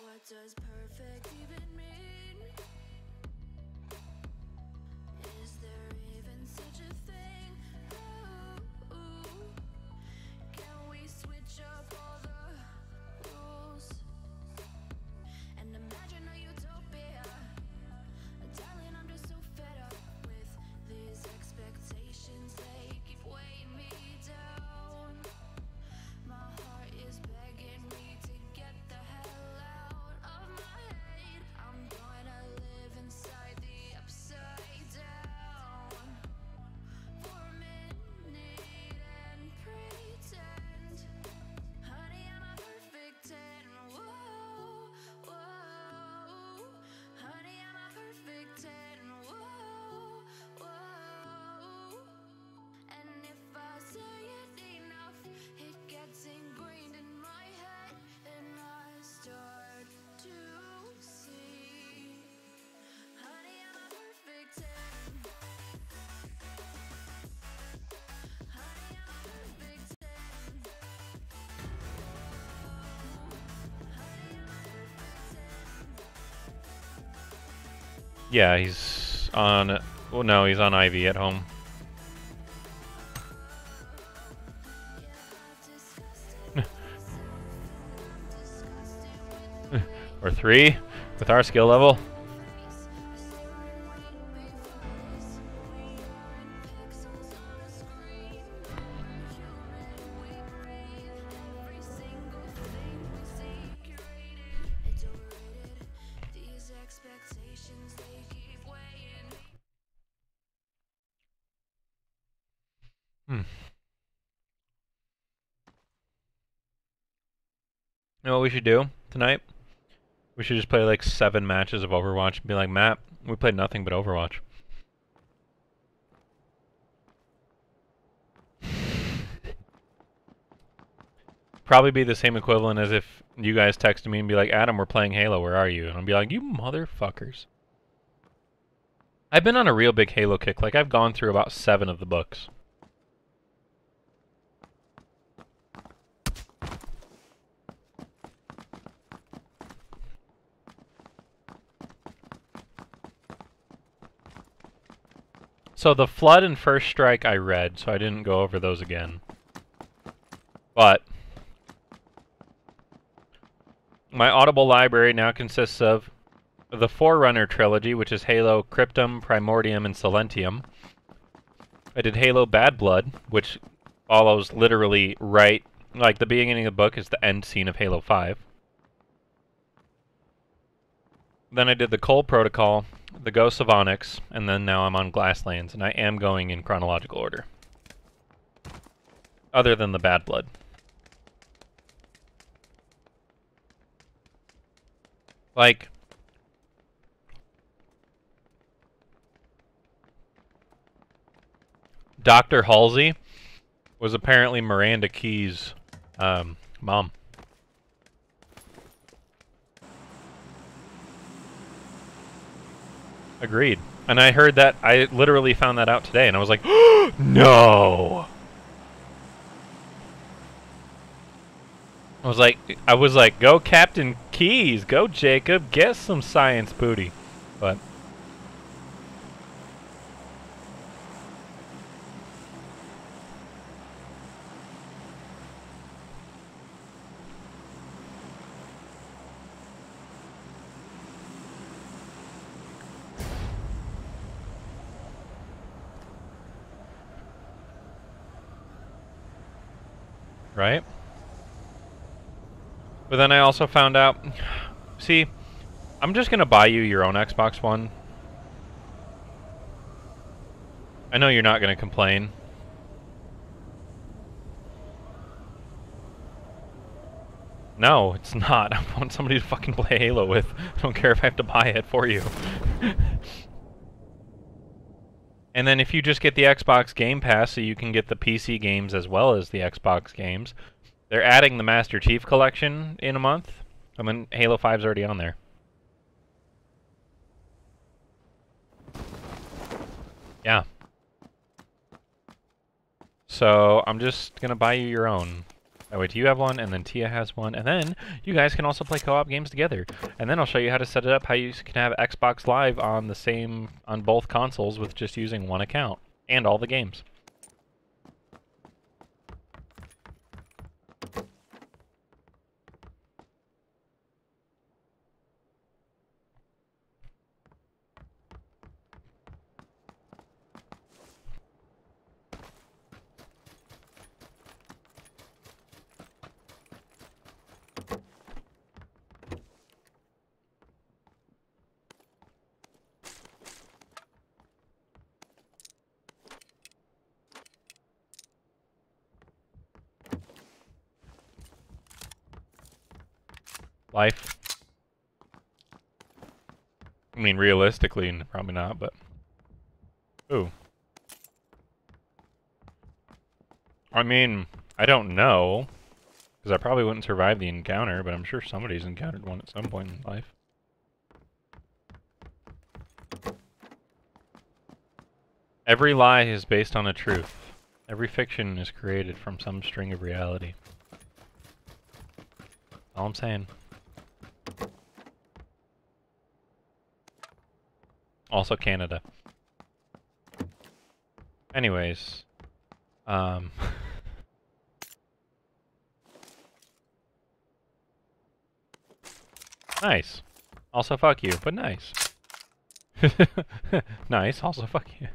What does perfect even mean? Is there even such a thing? Ooh, can we switch up all the rules and imagine a utopia? Darling, I'm just so fed up with these expectations. They keep weighing me down. My heart is begging me to get the hell out of my head. I'm gonna live inside the upside down for a minute and pretend, honey, I'm a perfect 10. Whoa, whoa, honey, I'm a perfect 10. Whoa, whoa, and if I say it enough, it gets ingrained in my head, and I start to see, honey, I'm a perfect 10. Honey, I'm a perfect 10. Honey, I'm a perfect 10. Yeah, he's on. Well, no, he's on IV at home. Or 3 with our skill level. These expectations, they keep weighing You know what we should do tonight? We should just play like 7 matches of Overwatch and be like, Matt, we played nothing but Overwatch. Probably be the same equivalent as if you guys texted me and be like, Adam, we're playing Halo, where are you? And I'll be like, you motherfuckers. I've been on a real big Halo kick. Like, I've gone through about 7 of the books. So the Flood and First Strike I read, so I didn't go over those again. But my Audible library now consists of the Forerunner trilogy, which is Halo, Cryptum, Primordium, and Silentium. I did Halo Bad Blood, which follows literally right, like the beginning of the book is the end scene of Halo 5. Then I did the Cole Protocol, the Ghosts of Onyx, and then now I'm on Glasslands, and I am going in chronological order. Other than the Bad Blood. Like, Dr. Halsey was apparently Miranda Keyes' mom. Agreed. And I heard that, I literally found that out today, and I was like, no! I was like, go Captain Keyes, go Jacob, get some science booty. But right? But then I also found out, see, I'm just gonna buy you your own Xbox One. I know you're not gonna complain. No, it's not. I want somebody to fucking play Halo with. I don't care if I have to buy it for you. And then if you just get the Xbox Game Pass so you can get the PC games as well as the Xbox games, they're adding the Master Chief Collection in a month. I mean, Halo 5's already on there. Yeah. So I'm just gonna buy you your own. That way you have one, and then Tia has one, and then you guys can also play co-op games together. And then I'll show you how to set it up, how you can have Xbox Live on the same, on both consoles with just using one account, and all the games. Life. I mean, realistically, probably not, but... Ooh. I mean, I don't know, because I probably wouldn't survive the encounter, but I'm sure somebody's encountered one at some point in life. Every lie is based on a truth. Every fiction is created from some string of reality. All I'm saying. Also Canada. Anyways. Nice. Also fuck you, but nice. Nice, also fuck you.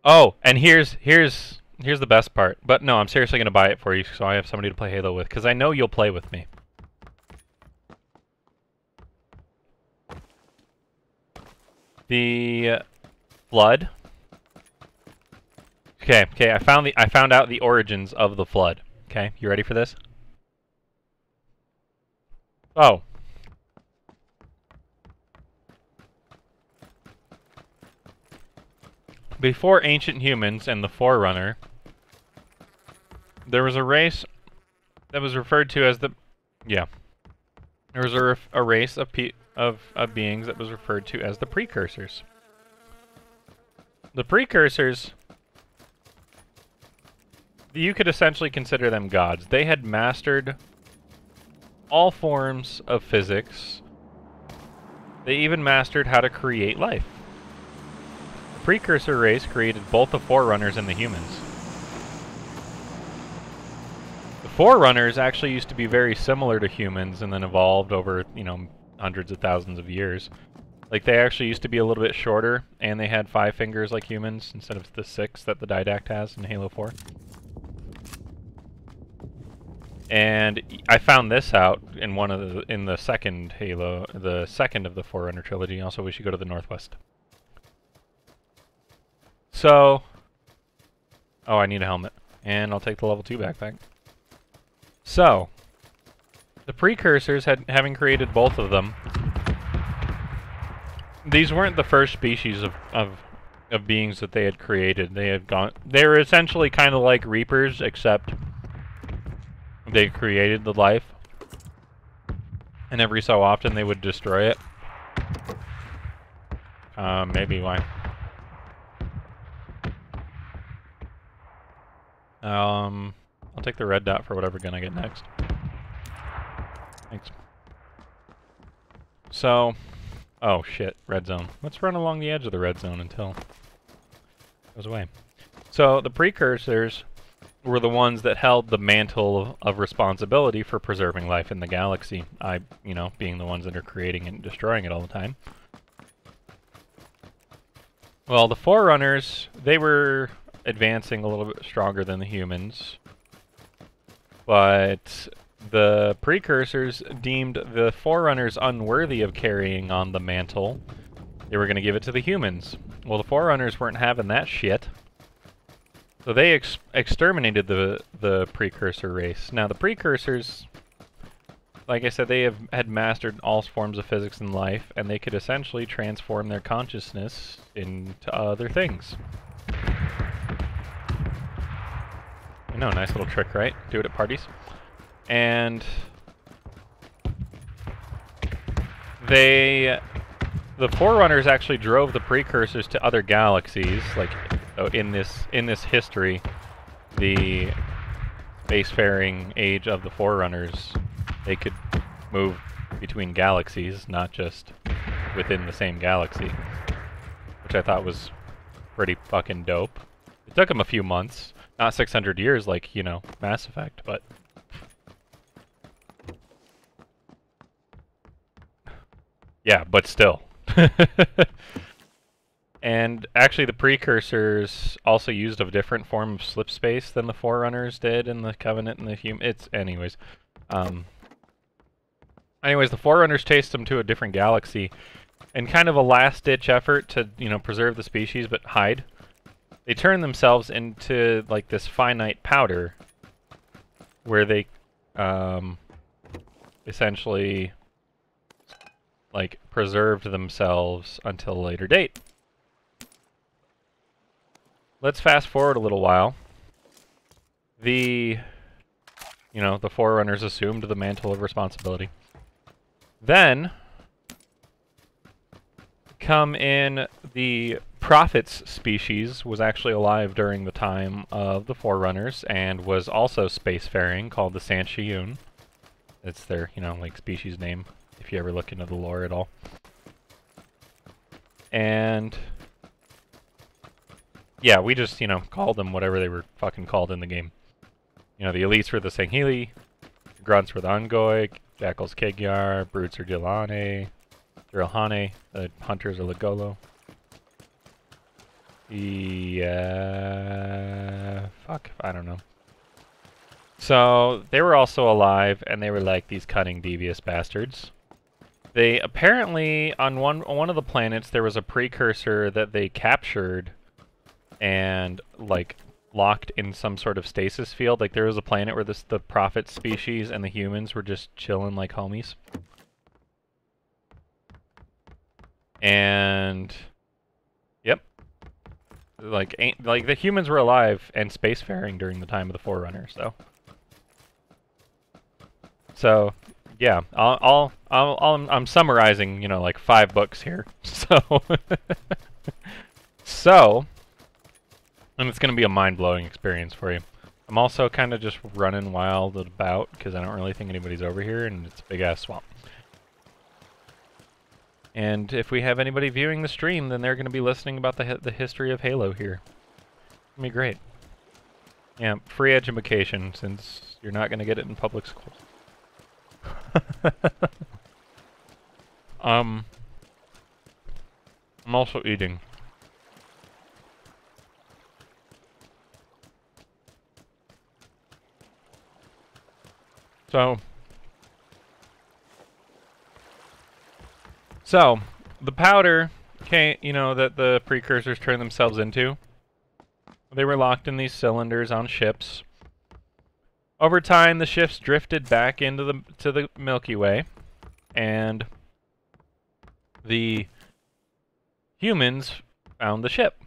Oh, and here's the best part. But no, I'm seriously gonna buy it for you, so I have somebody to play Halo with, because I know you'll play with me. The flood. Okay, I found out the origins of the flood. Okay, you ready for this? Oh. Before ancient humans and the Forerunner, there was a race that was referred to as the... Yeah. There was a race of beings that was referred to as the Precursors. The Precursors... You could essentially consider them gods. They had mastered all forms of physics. They even mastered how to create life. The Precursor race created both the Forerunners and the humans. The Forerunners actually used to be very similar to humans and then evolved over, you know, hundreds of thousands of years. Like, they actually used to be a little bit shorter, and they had 5 fingers like humans instead of the 6 that the Didact has in Halo 4. And I found this out in the second Halo, the second of the Forerunner trilogy. Also, we should go to the Northwest. So, oh, I need a helmet, and I'll take the level 2 backpack. So, the Precursors having created both of them. These weren't the first species of beings that they had created. They were essentially kind of like Reapers, except they created the life, and every so often they would destroy it. Maybe why? I'll take the red dot for whatever gun I get next. Thanks. So, oh shit, red zone. Let's run along the edge of the red zone until it goes away. So, the Precursors were the ones that held the mantle of responsibility for preserving life in the galaxy. You know, being the ones that are creating it and destroying it all the time. Well, the Forerunners, they were advancing a little bit stronger than the humans. But the Precursors deemed the Forerunners unworthy of carrying on the mantle. They were going to give it to the humans. Well, the Forerunners weren't having that shit. So they exterminated the Precursor race. Now, the Precursors, like I said, they had mastered all forms of physics and life, and they could essentially transform their consciousness into other things. I know, nice little trick, right? Do it at parties. And the Forerunners actually drove the Precursors to other galaxies, like... So in this history, the spacefaring age of the Forerunners, they could move between galaxies, not just within the same galaxy, which I thought was pretty fucking dope. It took them a few months, not 600 years like, you know, Mass Effect, but... Yeah, but still. And actually, the Precursors also used a different form of slipspace than the Forerunners did in the Covenant and the anyways. Anyways, the Forerunners chased them to a different galaxy, and kind of a last-ditch effort to, you know, preserve the species but hide. They turned themselves into like this finite powder, where they essentially like preserved themselves until a later date. Let's fast forward a little while. The Forerunners assumed the mantle of responsibility. Then come in the Prophets species, was actually alive during the time of the Forerunners and was also spacefaring, called the Sanshiyun. It's their, you know, like species name, if you ever look into the lore at all. And yeah, we just, you know, called them whatever they were fucking called in the game. You know, the elites were the Sanghili, the grunts were the Ungoi, jackals Kegyar, brutes are Dilane, the hunters are Legolo. Fuck, I don't know. So, they were also alive, and they were like these cunning, devious bastards. They apparently, on one of the planets, there was a precursor that they captured and, like, locked in some sort of stasis field. Like, there was a planet where the prophet species and the humans were just chilling like homies. And, yep. Like the humans were alive and spacefaring during the time of the Forerunner, so. So, yeah, I'm summarizing, you know, like 5 books here. So, and it's gonna be a mind-blowing experience for you. I'm also kind of just running wild about because I don't really think anybody's over here, and it's a big-ass swamp. And if we have anybody viewing the stream, then they're going to be listening about the history of Halo here. It's going to be great. Yeah, free education, since you're not going to get it in public schools. I'm also eating. So, the powder, you know, that the precursors turn themselves into, they were locked in these cylinders on ships. Over time, the ships drifted back into the Milky Way, and the humans found the ship.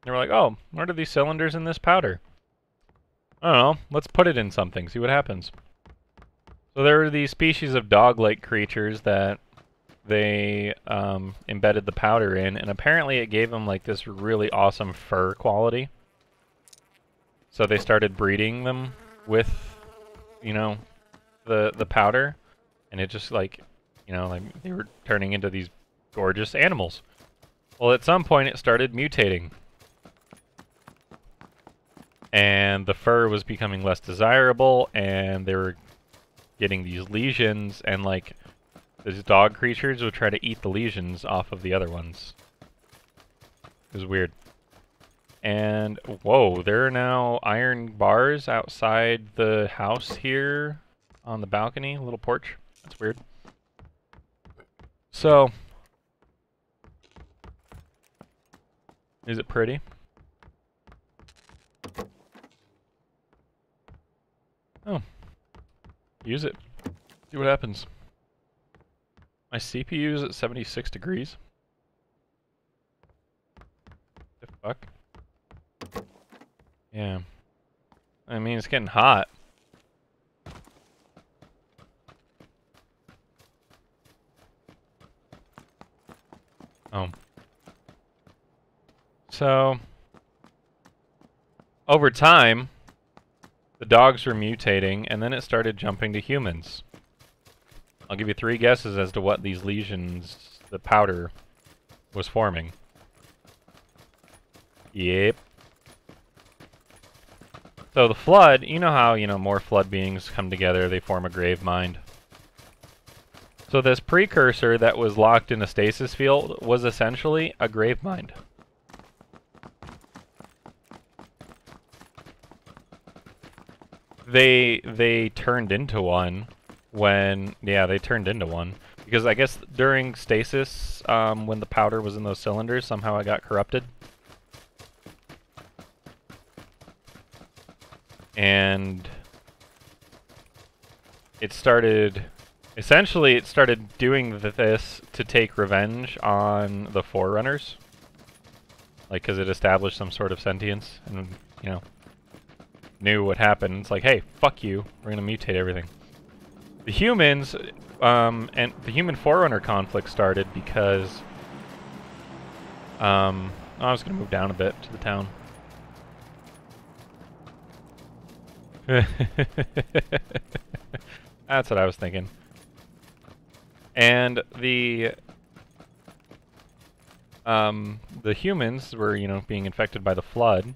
They were like, oh, what are these cylinders in this powder? I don't know, let's put it in something, see what happens. So there were these species of dog-like creatures that they embedded the powder in, and apparently it gave them like this really awesome fur quality. So they started breeding them with, you know, the powder, and it just, like, you know, like they were turning into these gorgeous animals. Well, at some point it started mutating, and the fur was becoming less desirable, and they were getting these lesions, and like these dog creatures would try to eat the lesions off of the other ones. It was weird. And, whoa, there are now iron bars outside the house here on the balcony, a little porch. That's weird. So, is it pretty? Oh. Use it. See what happens. My CPU is at 76 degrees. The fuck? Yeah. I mean, it's getting hot. Oh. So, over time, the dogs were mutating, and then it started jumping to humans. I'll give you 3 guesses as to what these lesions, the powder, was forming. Yep. So the flood, you know how, you know, more flood beings come together, they form a grave mind. So this precursor that was locked in a stasis field was essentially a grave mind. They turned into one when, yeah, they turned into one. Because I guess during stasis, when the powder was in those cylinders, somehow it got corrupted. And it started, essentially it started doing this to take revenge on the Forerunners. Like, because it established some sort of sentience and, you know, knew what happened. It's like, hey, fuck you, we're gonna mutate everything. The humans, and the human Forerunner conflict started because, I was gonna move down a bit to the town. That's what I was thinking. And the humans were, you know, being infected by the flood.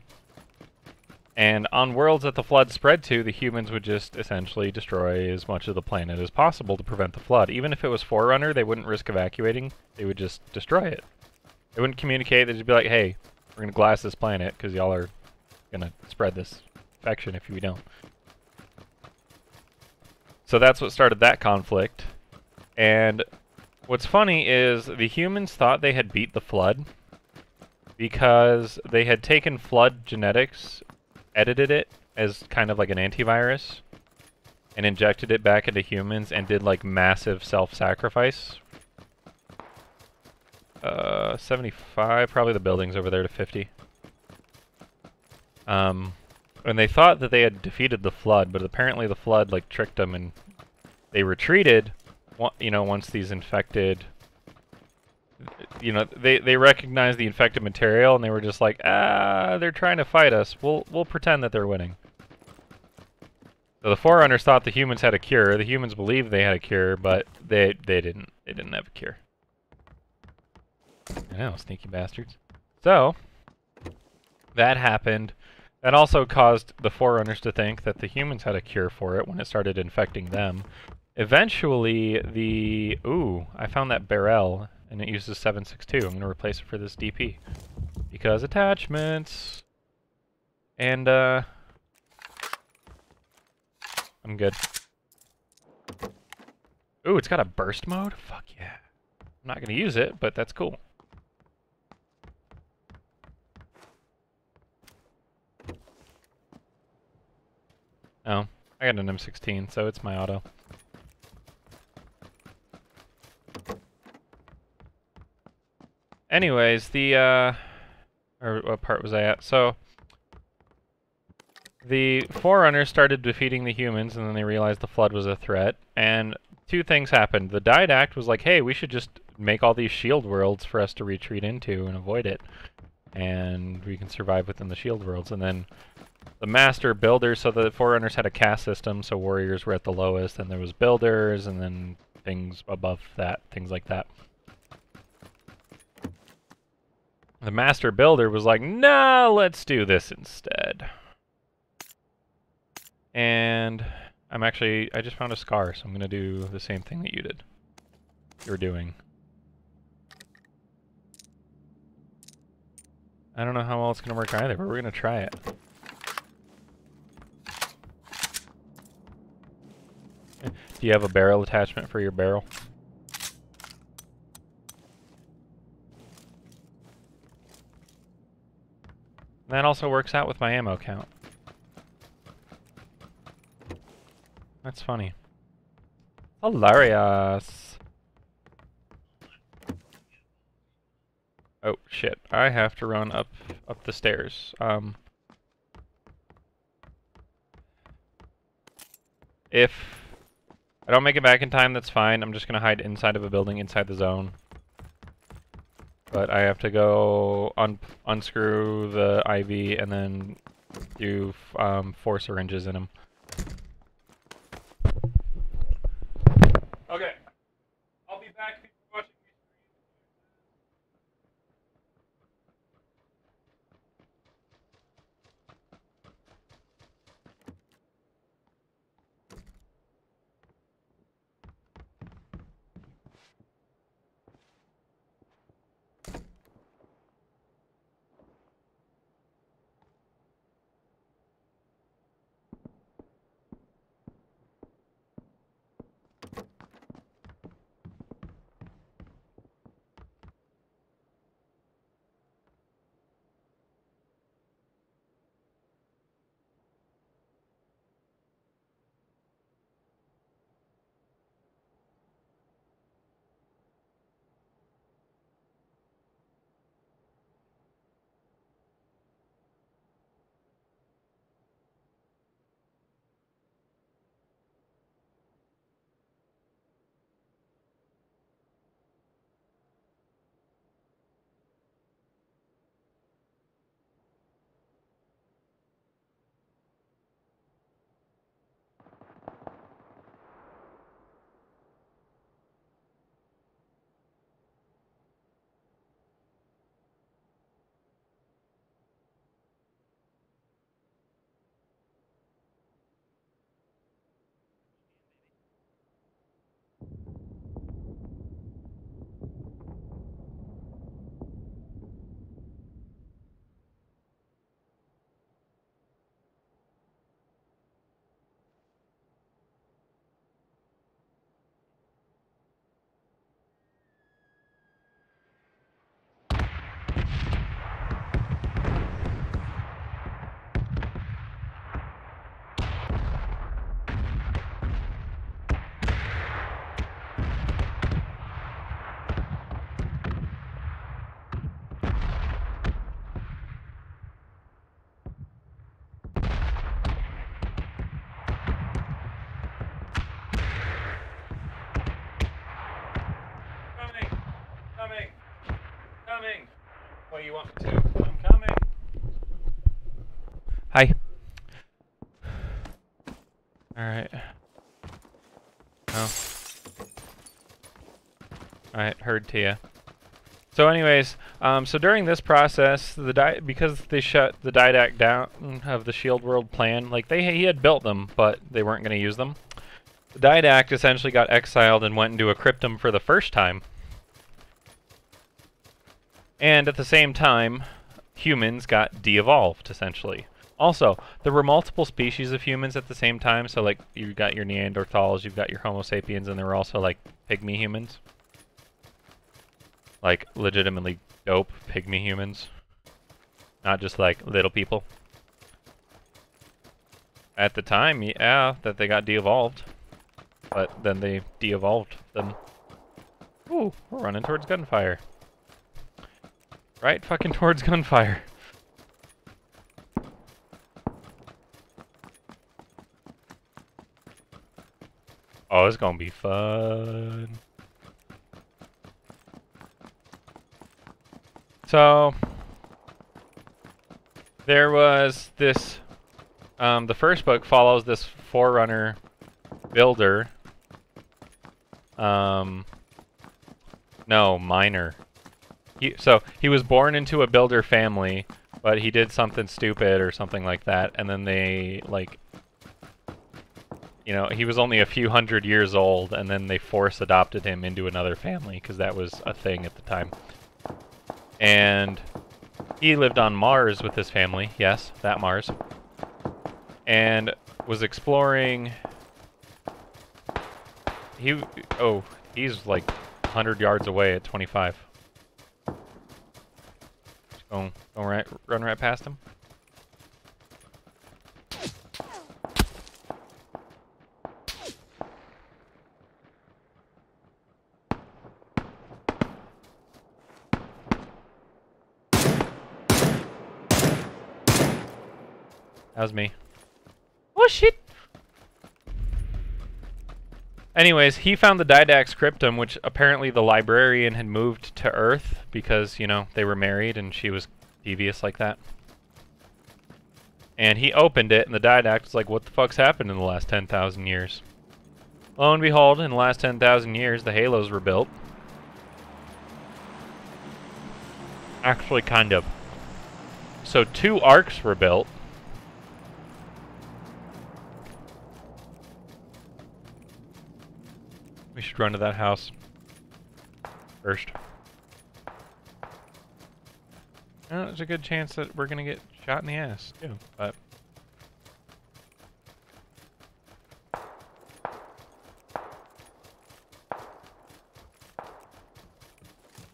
And on worlds that the flood spread to, the humans would just essentially destroy as much of the planet as possible to prevent the flood. Even if it was Forerunner, they wouldn't risk evacuating. They would just destroy it. They wouldn't communicate. They'd just be like, hey, we're going to glass this planet because y'all are going to spread this infection if we don't. So that's what started that conflict. And What's funny is the humans thought they had beat the Flood because they had taken Flood genetics, edited it as kind of like an antivirus, and injected it back into humans and did like massive self-sacrifice. 75, probably the building's over there to 50. And they thought that they had defeated the Flood, but apparently the Flood like tricked them and they retreated, you know, once these infected, you know, they recognized the infected material and they were just like, ah, they're trying to fight us. We'll pretend that they're winning. So the Forerunners thought the humans had a cure. The humans believed they had a cure, but they didn't. They didn't have a cure. I know, sneaky bastards. So that happened. That also caused the Forerunners to think that the humans had a cure for it when it started infecting them. Eventually, ooh, I found that barrel, and it uses 762. I'm going to replace it for this DP. Because attachments. And, I'm good. Ooh, it's got a burst mode? Fuck yeah. I'm not going to use it, but that's cool. Oh, I got an M16, so it's my auto. Anyways, or what part was I at? So, the Forerunners started defeating the humans, and then they realized the Flood was a threat, and two things happened. The Didact was like, hey, we should just make all these shield worlds for us to retreat into and avoid it, and we can survive within the shield worlds. And then the Master Builders, so the Forerunners had a caste system, so warriors were at the lowest, and there was builders, and then things above that, things like that. The Master Builder was like, nah, let's do this instead. And I just found a scar, so I'm gonna do the same thing that you did. You're doing. I don't know how well it's gonna work either, but we're gonna try it. Do you have a barrel attachment for your barrel? And that also works out with my ammo count. That's funny. Hilarious. Oh shit! I have to run up the stairs. If I don't make it back in time, that's fine. I'm just gonna hide inside of a building inside the zone. But I have to go unscrew the IV and then do 4 syringes in them. Okay. I'll be back if you're watching me you want me to. I'm coming. Hi. Alright. Oh. Alright, heard to ya. So anyways, so during this process, because they shut the Didact down of the Shield World plan, like he had built them, but they weren't going to use them. The Didact essentially got exiled and went into a cryptum for the first time. And at the same time, humans got de-evolved, essentially. Also, there were multiple species of humans at the same time, so like you've got your Neanderthals, you've got your Homo sapiens, and there were also like pygmy humans. Like legitimately dope pygmy humans. Not just like little people. At the time, yeah, that they got de-evolved. But then they de-evolved them. Ooh, we're running towards gunfire. Right fucking towards gunfire. Oh, it's gonna be fun. So, there was this, the first book follows this Forerunner builder. No, miner. So, he was born into a builder family, but he did something stupid or something like that, and then they, like, you know, he was only a few hundred years old, and then they force adopted him into another family, because that was a thing at the time. And he lived on Mars with his family, yes, that Mars, and was exploring. He's like 100 yards away at 25. Run right past him. That was me. Oh shit! Anyways, he found the Didact's cryptum, which apparently the librarian had moved to Earth because, you know, they were married and she was devious like that. And he opened it, and the Didact was like, what the fuck's happened in the last 10,000 years? Lo and behold, in the last 10,000 years, the Halos were built. Actually, kind of. So 2 arcs were built. We should run to that house first. There's a good chance that we're gonna get shot in the ass too, but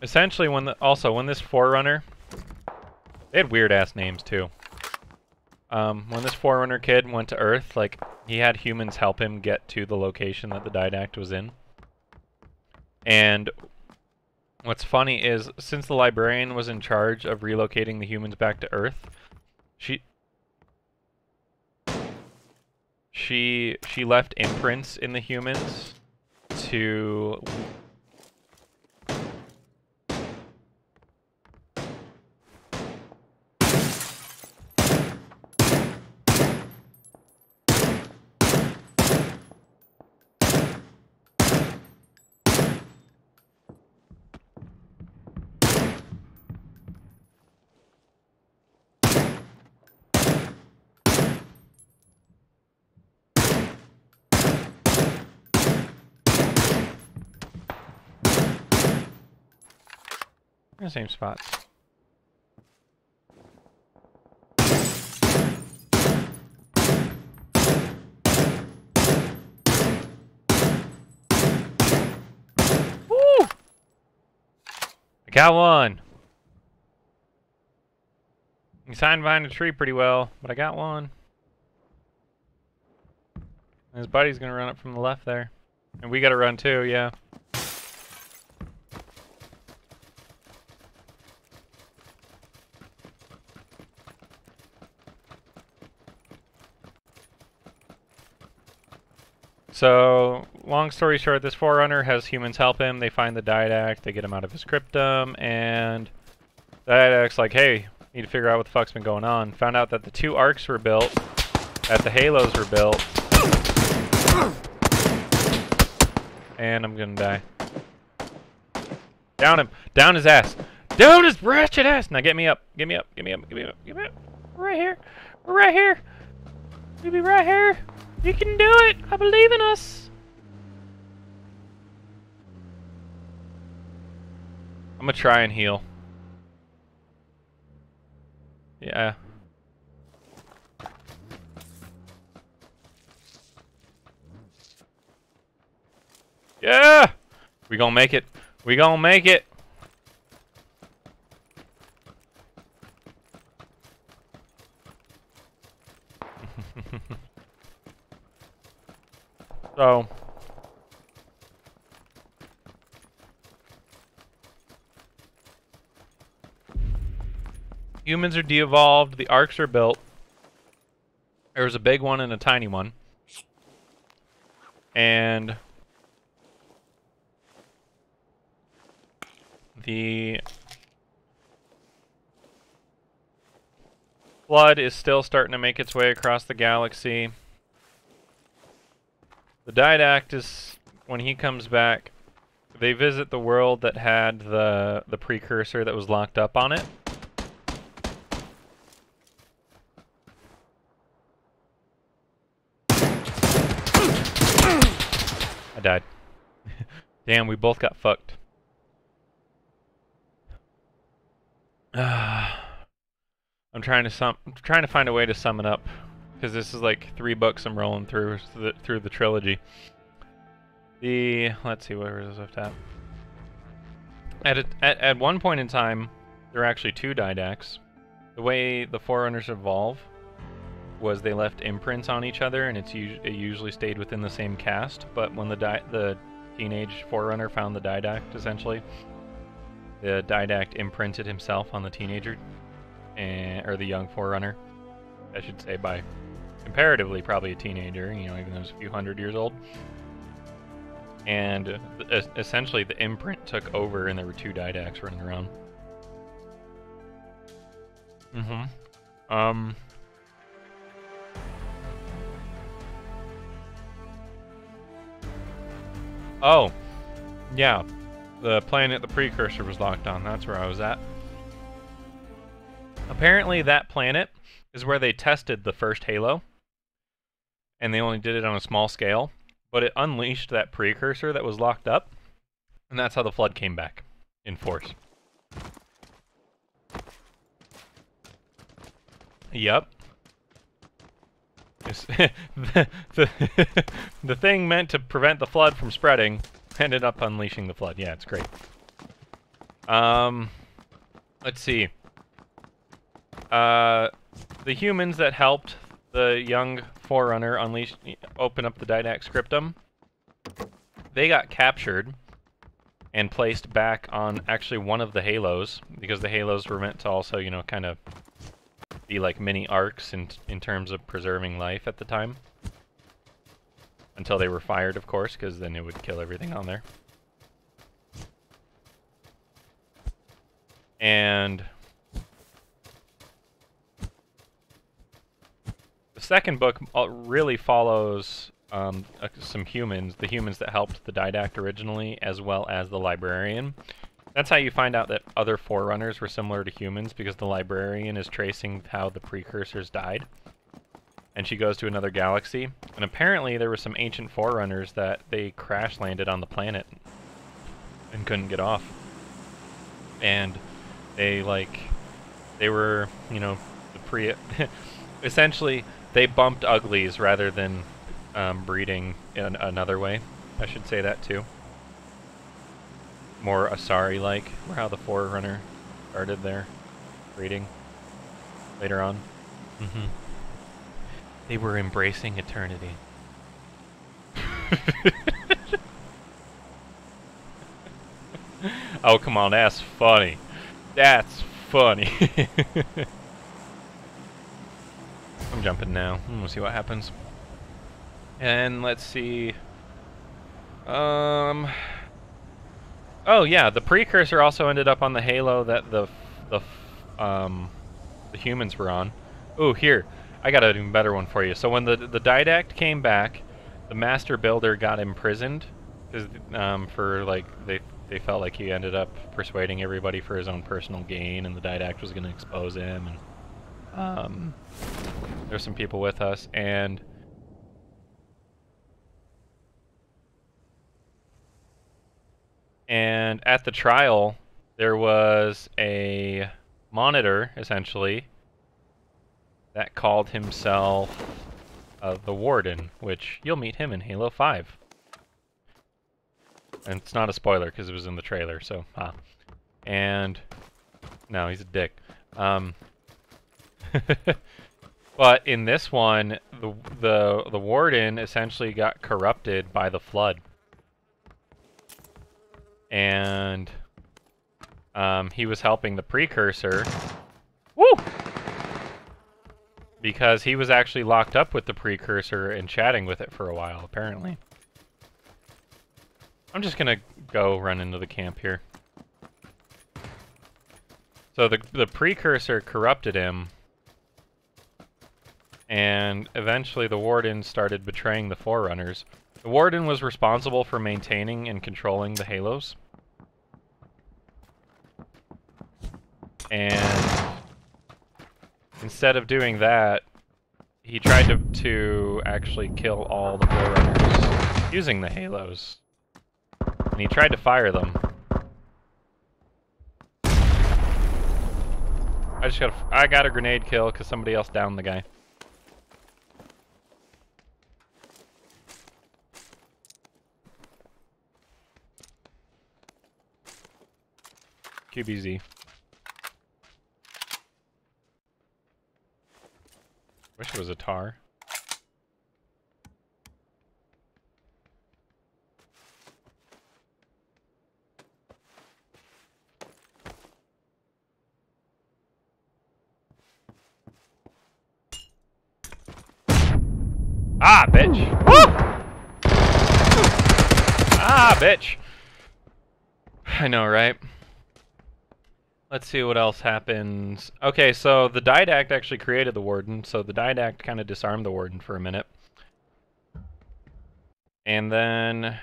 essentially when this Forerunner, they had weird ass names too. When this Forerunner kid went to Earth, like he had humans help him get to the location that the Didact was in. And what's funny is, since the librarian was in charge of relocating the humans back to Earth, she left imprints in the humans to in the same spots. Woo! I got one. He's hiding behind a tree pretty well, but I got one. His buddy's gonna run up from the left there. And we gotta run too, yeah. So, long story short, this Forerunner has humans help him. They find the Didact, they get him out of his cryptum, and Didact's like, hey, need to figure out what the fuck's been going on. Found out that the 2 arcs were built, that the halos were built. And I'm gonna die. Down him! Down his ass! Down his wretched ass! Now get me up! Get me up! Get me up! Get me up! Get me up! We're right here! We're right here! We'll be right here! You can do it! I believe in us! I'm gonna try and heal. Yeah. Yeah! We gonna make it. We gonna make it. So. Humans are de-evolved. The arcs are built. There was a big one and a tiny one. And the flood is still starting to make its way across the galaxy. The Didact is, when he comes back, they visit the world that had the precursor that was locked up on it. I died. Damn, we both got fucked. I'm trying to find a way to sum it up, because this is like 3 books I'm rolling through the trilogy. Let's see, where was I at? At one point in time, there were actually 2 Didacts. The way the Forerunners evolve was they left imprints on each other, and it usually stayed within the same caste. But when the teenage Forerunner found the Didact, essentially, the Didact imprinted himself on the teenager, or the young Forerunner, I should say, by comparatively probably a teenager, you know, even though he's a few hundred years old. And essentially the imprint took over, and there were 2 Didacts running around. Oh, yeah, the planet the precursor was locked on, that's where I was at. Apparently that planet is where they tested the first Halo, and they only did it on a small scale, but it unleashed that precursor that was locked up, and that's how the flood came back in force. Yep. The thing meant to prevent the flood from spreading ended up unleashing the flood. Yeah, it's great. Let's see. The humans that helped the young Forerunner open up the Didact Scriptum, they got captured and placed back on actually one of the Halos, because the Halos were meant to also, you know, kind of be like mini arcs in terms of preserving life at the time. Until they were fired, of course, because then it would kill everything on there. And the second book really follows some humans, the humans that helped the Didact originally, as well as the Librarian. That's how you find out that other Forerunners were similar to humans, because the Librarian is tracing how the precursors died. And she goes to another galaxy. And apparently there were some ancient Forerunners that they crash landed on the planet and couldn't get off. And they were, you know, essentially they bumped uglies rather than breeding in another way. I should say that too. More Asari-like, or how the Forerunner started their breeding later on. They were embracing eternity. Oh, come on, that's funny. That's funny. I'm jumping now. We'll see what happens. And let's see. Oh yeah, the precursor also ended up on the Halo that the the humans were on. Ooh, here. I got an even better one for you. So when the Didact came back, the Master Builder got imprisoned, because for like they felt like he ended up persuading everybody for his own personal gain, and the Didact was going to expose him. And there's some people with us, and at the trial there was a monitor essentially that called himself the Warden, which you'll meet him in Halo 5. And it's not a spoiler because it was in the trailer, so and no, he's a dick. But in this one, the Warden essentially got corrupted by the Flood, and he was helping the Precursor. Woo! Because he was actually locked up with the Precursor and chatting with it for a while, apparently. I'm just gonna go run into the camp here. So the Precursor corrupted him, and eventually the Warden started betraying the Forerunners. The Warden was responsible for maintaining and controlling the Halos. And instead of doing that, he tried to actually kill all the Forerunners using the Halos. And he tried to fire them. I got a grenade kill because somebody else downed the guy. QBZ. Wish it was a tar. Ah, bitch! Woo! Ah, bitch! I know, right? Let's see what else happens. Okay, so the Didact actually created the Warden, so the Didact kind of disarmed the Warden for a minute. And then...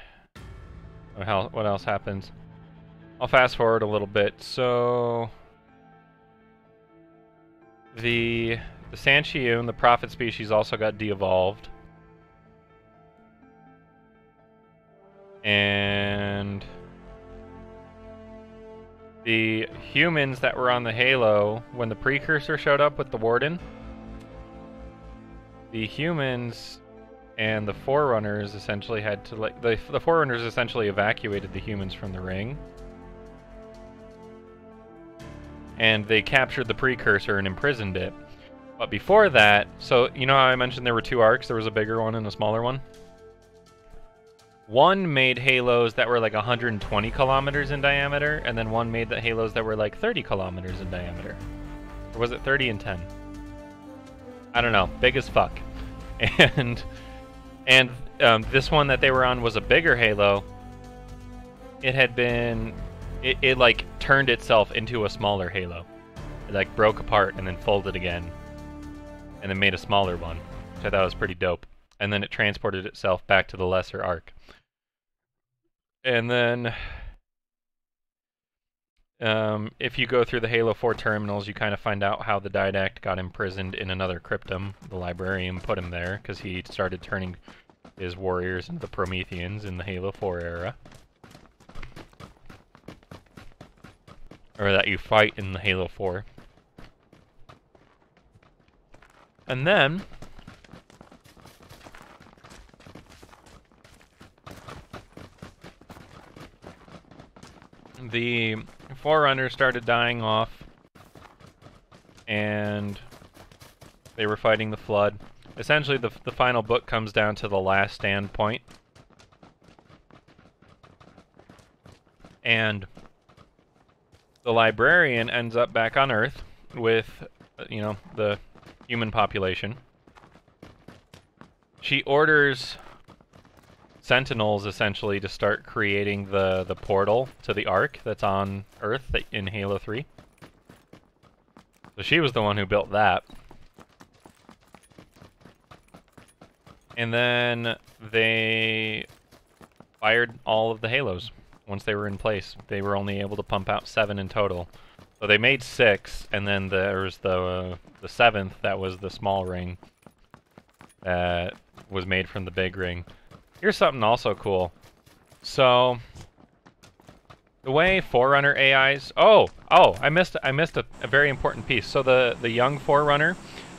what else happens? I'll fast forward a little bit. So... The Sanchiun, the Prophet species, also got de-evolved. And... the humans that were on the Halo, when the Precursor showed up with the Warden, the humans and the Forerunners essentially had to, like, the Forerunners essentially evacuated the humans from the ring. And they captured the Precursor and imprisoned it. But before that, so, you know how I mentioned there were two arcs? There was a bigger one and a smaller one? One made halos that were like 120 kilometers in diameter, and then one made the halos that were like 30 kilometers in diameter. Or was it 30 and 10? I don't know. Big as fuck. And this one that they were on was a bigger halo. It had been... It like turned itself into a smaller halo. It like broke apart and then folded again. And then made a smaller one, which I thought was pretty dope. And then it transported itself back to the lesser arc. And then, if you go through the Halo 4 terminals, you kind of find out how the Didact got imprisoned in another cryptum. The Librarian put him there because he started turning his warriors into the Prometheans in the Halo 4 era. Or that you fight in the Halo 4. And then... the Forerunners started dying off, and they were fighting the Flood. Essentially, the final book comes down to the last stand point. And the Librarian ends up back on Earth with, you know, the human population. She orders Sentinels essentially to start creating the portal to the Ark that's on Earth in Halo 3. So she was the one who built that. And then they fired all of the Halos once they were in place. They were only able to pump out 7 in total. So they made 6, and then there was the 7th that was the small ring that was made from the big ring. Here's something also cool. So the way Forerunner AIs... I missed a very important piece. So the young Forerunner,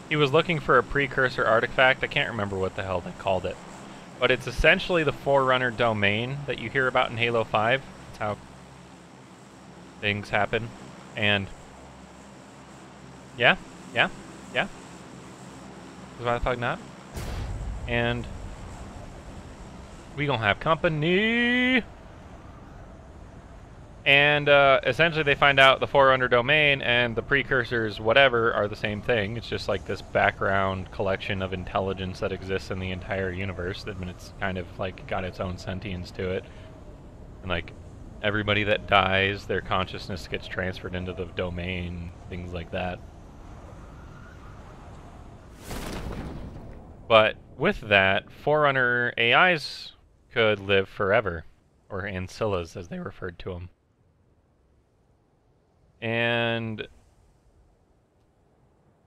he was looking for a precursor artifact. I can't remember what the hell they called it. But it's essentially the Forerunner domain that you hear about in Halo 5. That's how things happen. And... Yeah. Why the fuck not? And... we gonna have company! And essentially they find out the Forerunner domain and the precursors whatever are the same thing. It's just like this background collection of intelligence that exists in the entire universe. I mean, it's kind of like got its own sentience to it. And like everybody that dies, their consciousness gets transferred into the domain, things like that. But with that, Forerunner AIs could live forever, or Ancillas as they referred to them. And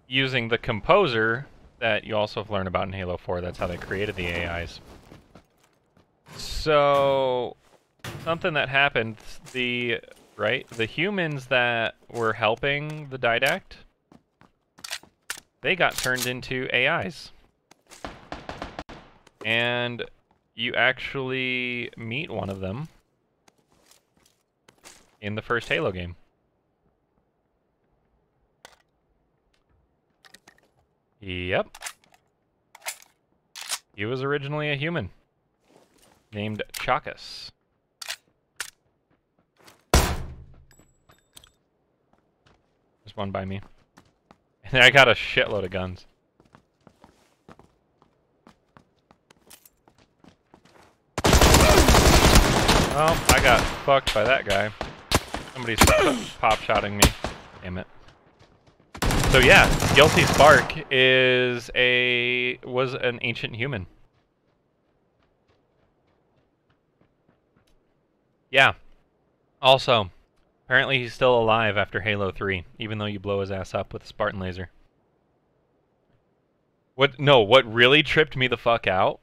using the composer that you also learn about in Halo 4, that's how they created the AIs. So something that happened, the humans that were helping the Didact, they got turned into AIs. And you actually meet one of them in the first Halo game. Yep. He was originally a human named Chakas. There's one by me. And I got a shitload of guns. Oh, I got fucked by that guy. Somebody's pop-shotting me. Damn it. So yeah, Guilty Spark was an ancient human. Yeah. Also, apparently he's still alive after Halo 3, even though you blow his ass up with a Spartan laser. What really tripped me the fuck out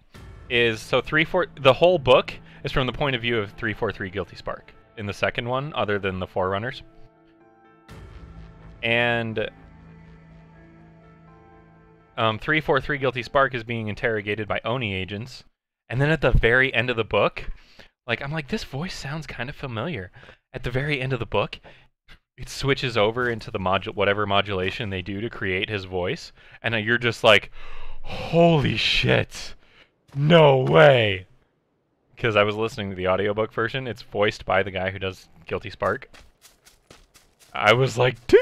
is, so the whole book is from the point of view of 343 Guilty Spark in the second one, other than the Forerunners. And 343 Guilty Spark is being interrogated by Oni agents, and then at the very end of the book, I'm like, this voice sounds kind of familiar. At the very end of the book, it switches over into the whatever modulation they do to create his voice, and you're just like, holy shit, no way. Because I was listening to the audiobook version, it's voiced by the guy who does Guilty Spark. I was like, dude!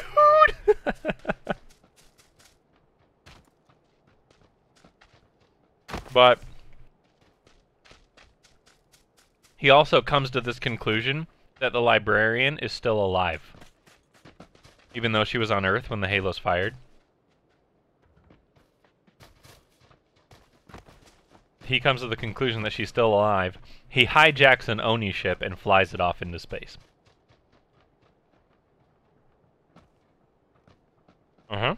But he also comes to this conclusion that the librarian is still alive, even though she was on Earth when the Halos fired. He comes to the conclusion that she's still alive. He hijacks an Oni ship and flies it off into space. Uh-huh.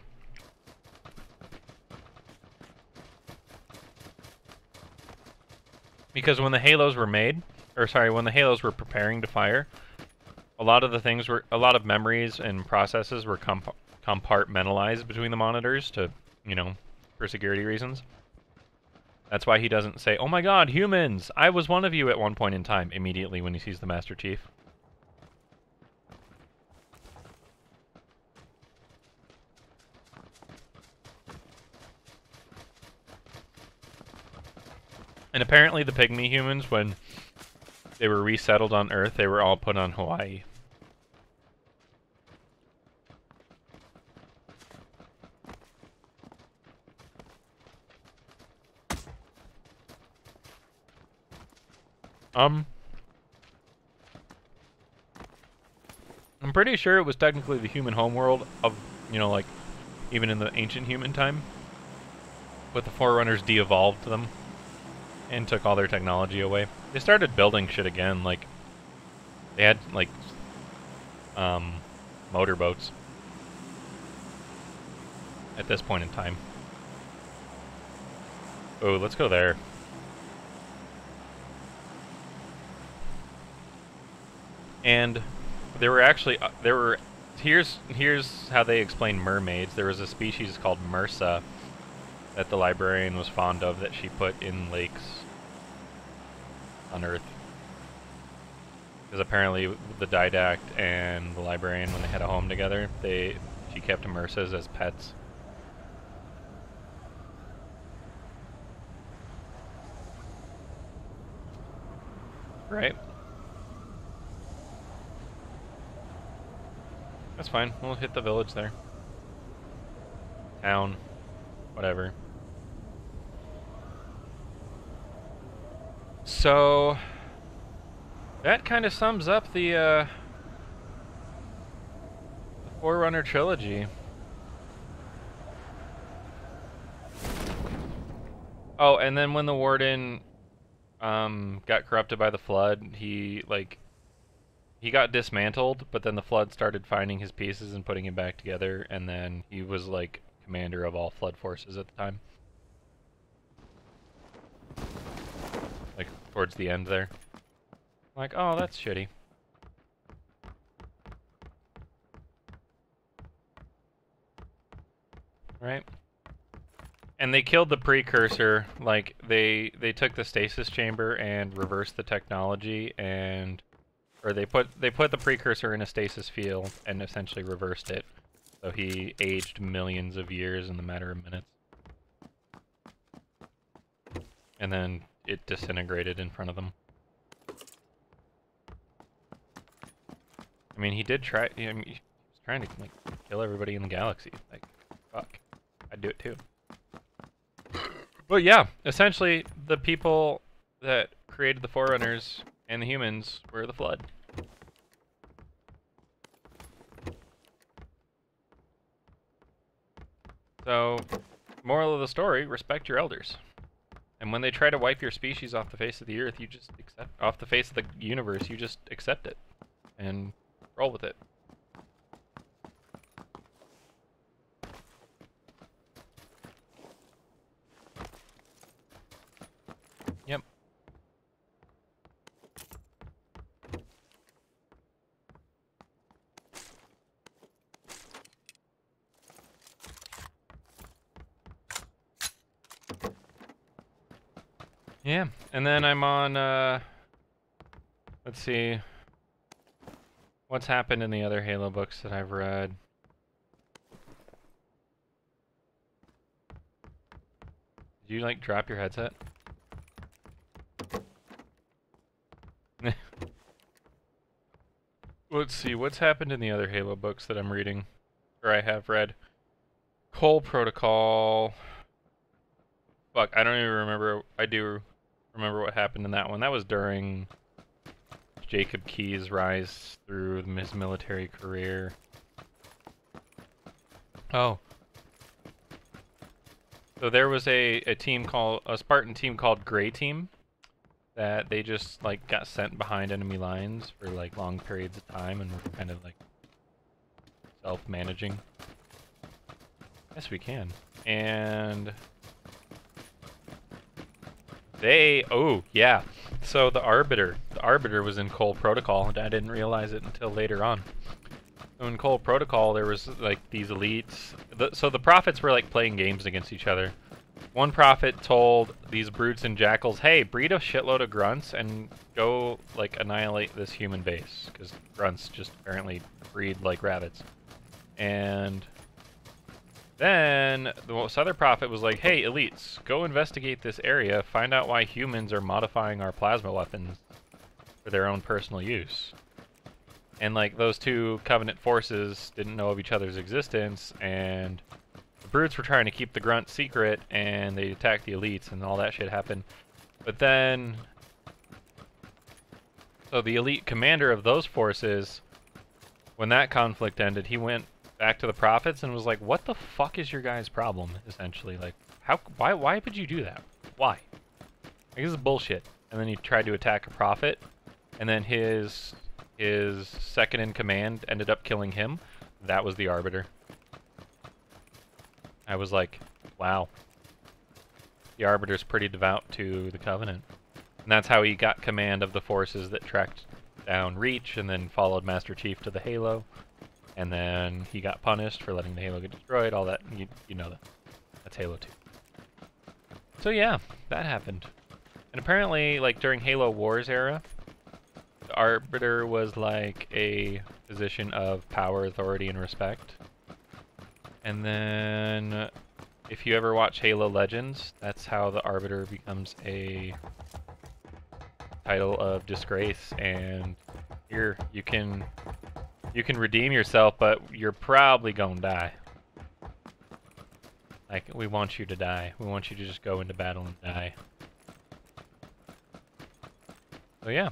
Because when the Halos were made, when the Halos were preparing to fire, a lot of memories and processes were compartmentalized between the monitors to, for security reasons. That's why he doesn't say, "Oh my god, humans! I was one of you at one point in time," immediately when he sees the Master Chief. And apparently the Pygmy humans, when they were resettled on Earth, they were all put on Hawaii. I'm pretty sure it was technically the human homeworld of You know, like, even in the ancient human time. But the Forerunners de-evolved them and took all their technology away. They started building shit again, like, they had, like, motorboats at this point in time. Oh, let's go there. And there were actually, here's how they explain mermaids. There was a species called Mursa that the librarian was fond of that she put in lakes on Earth. Because apparently the Didact and the librarian, when they had a home together, she kept Mursas as pets. Right? That's fine. We'll hit the village there. Town. Whatever. So that kind of sums up the Forerunner trilogy. Oh, and then when the Warden got corrupted by the Flood, he got dismantled, but then the Flood started finding his pieces and putting him back together, and then he was like commander of all Flood forces at the time. Like towards the end there. Like, oh, that's shitty. Right? And they killed the precursor. Like they took the stasis chamber and reversed the technology, and or they put the precursor in a stasis field and essentially reversed it. So he aged millions of years in the matter of minutes. And then it disintegrated in front of them. I mean, he did try. I mean, he was trying to like kill everybody in the galaxy. Like, fuck, I'd do it too. But yeah, essentially, the people that created the Forerunners and the humans were the Flood. So, moral of the story: respect your elders. And when they try to wipe your species off the face of the earth, you just accept, off the face of the universe, you just accept it and roll with it. Yep. Yeah, and then I'm on, let's see, what's happened in the other Halo books that I've read. Did you, like, drop your headset? Let's see, what's happened in the other Halo books that I'm reading, or I have read. Cole Protocol. Fuck, I don't even remember. I do remember what happened in that one. That was during Jacob Key's rise through his military career. Oh. So there was a Spartan team called Grey Team that they just like got sent behind enemy lines for like long periods of time and were kind of like self-managing. Yes, we can. And oh yeah. So the Arbiter was in Cole Protocol, and I didn't realize it until later on. So in Cole Protocol, there was like these elites. So the prophets were like playing games against each other. One prophet told these brutes and jackals, "Hey, breed a shitload of grunts and go like annihilate this human base, because grunts just apparently breed like rabbits." And then this other prophet was like, "Hey, elites, go investigate this area, find out why humans are modifying our plasma weapons for their own personal use." And like those two Covenant forces didn't know of each other's existence, and the brutes were trying to keep the grunts secret, and they attacked the elites, and all that shit happened. But then, so the elite commander of those forces, when that conflict ended, he went back to the prophets and was like, "What the fuck is your guys' problem?" Essentially, like, why would you do that? Why? Like, this is bullshit. And then he tried to attack a prophet, and then his second in command ended up killing him. That was the Arbiter. I was like, wow. The Arbiter's pretty devout to the Covenant. And that's how he got command of the forces that tracked down Reach and then followed Master Chief to the Halo. And then he got punished for letting the Halo get destroyed, all that. You know that. That's Halo 2. So yeah, that happened. And apparently, like, during Halo Wars era, the Arbiter was like a position of power, authority, and respect. And then, if you ever watch Halo Legends, that's how the Arbiter becomes a title of disgrace. And here, you can redeem yourself, but you're probably gonna die. Like, we want you to die. We want you to just go into battle and die. So yeah.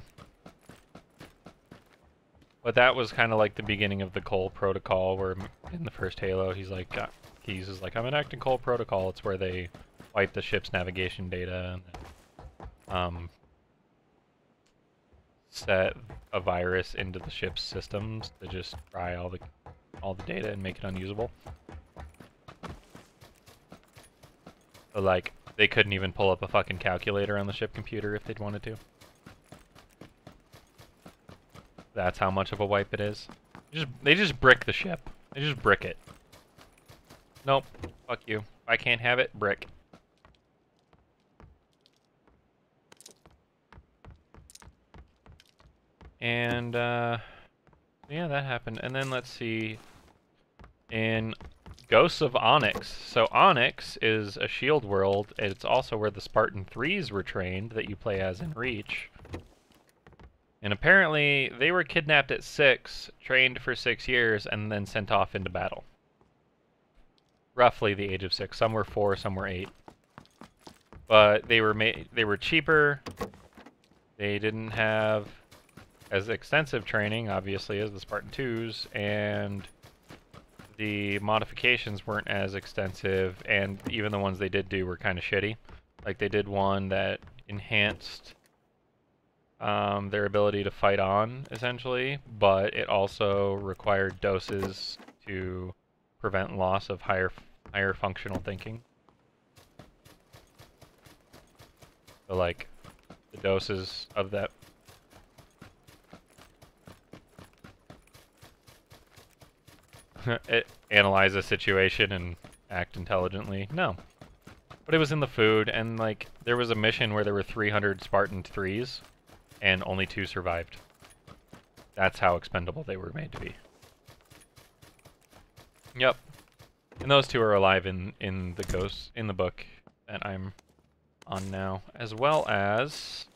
But that was kind of like the beginning of the Cole Protocol, where in the first Halo, he's like, I'm enacting Cole Protocol. It's where they wipe the ship's navigation data and set a virus into the ship's systems to just try all the data and make it unusable. So, like, they couldn't even pull up a fucking calculator on the ship computer if they'd wanted to. That's how much of a wipe it is. They just brick the ship. They just brick it. Nope. Fuck you. I can't have it. Brick. And, yeah, that happened. And then let's see. In Ghosts of Onyx. So Onyx is a shield world. And it's also where the Spartan 3s were trained that you play as in Reach. And apparently, they were kidnapped at 6, trained for 6 years, and then sent off into battle. Roughly the age of 6. Some were 4, some were 8. But they were cheaper. They didn't have as extensive training, obviously, as the Spartan 2s, and the modifications weren't as extensive, and even the ones they did do were kind of shitty. Like, they did one that enhanced their ability to fight on, essentially, but it also required doses to prevent loss of higher functional thinking. So, like, the doses of that analyze a situation and act intelligently. No. But it was in the food, and, like, there was a mission where there were 300 Spartan 3s, and only 2 survived. That's how expendable they were made to be. Yep. And those 2 are alive in the book that I'm on now, as well as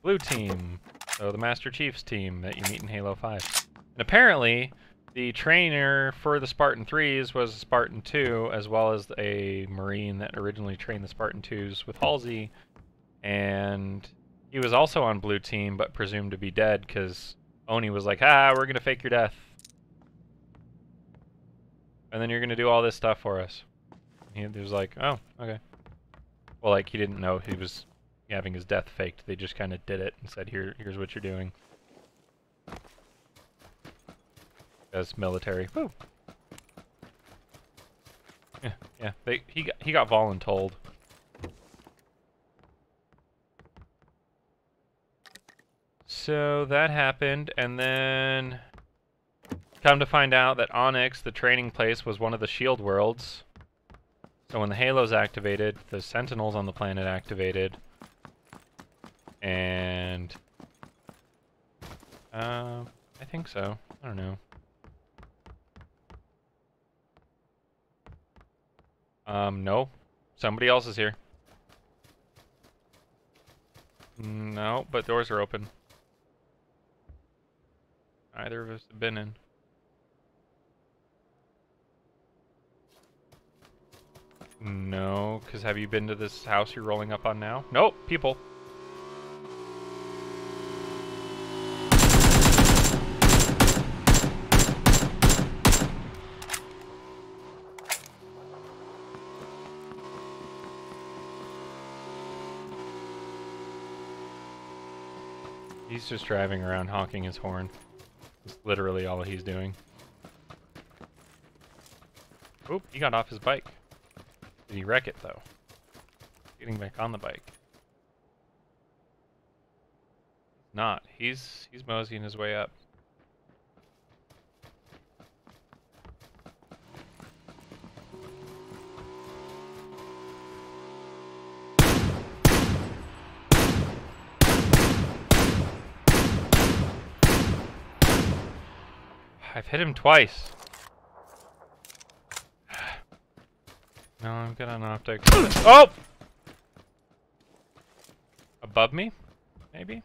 Blue Team, so the Master Chief's team that you meet in Halo 5. And apparently, the trainer for the Spartan 3s was a Spartan 2, as well as a Marine that originally trained the Spartan 2s with Halsey, and he was also on Blue Team, but presumed to be dead, because Oni was like, we're gonna fake your death. And then you're gonna do all this stuff for us. He was like, oh, okay. Well, like, he didn't know he was having his death faked. They just kind of did it and said, here's what you're doing. As military. Woo! Yeah, he got voluntold. So that happened, and then come to find out that Onyx, the training place, was one of the shield worlds. So when the Halo's activated, the Sentinels on the planet activated, and I think so. I don't know. No. Somebody else is here. No, but doors are open. Either of us have been in. No, because have you been to this house you're rolling up on now? Nope, people. He's just driving around honking his horn. That's literally all he's doing. Oop, he got off his bike. Did he wreck it though? Getting back on the bike. Not. He's moseying his way up. I've hit him twice. No, I'm good on optics. Oh! Above me? Maybe?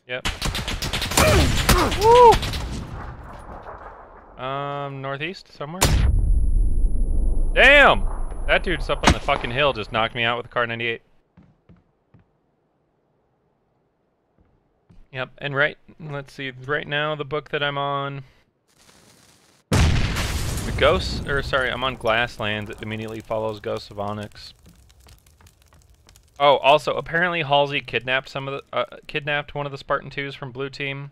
Yep. Woo! Northeast somewhere? Damn! That dude's up on the fucking hill just knocked me out with a car 98. Yep, and let's see, right now the book that I'm on... The Ghosts, I'm on Glasslands. It immediately follows Ghosts of Onyx. Oh, also, apparently Halsey kidnapped kidnapped one of the Spartan 2s from Blue Team.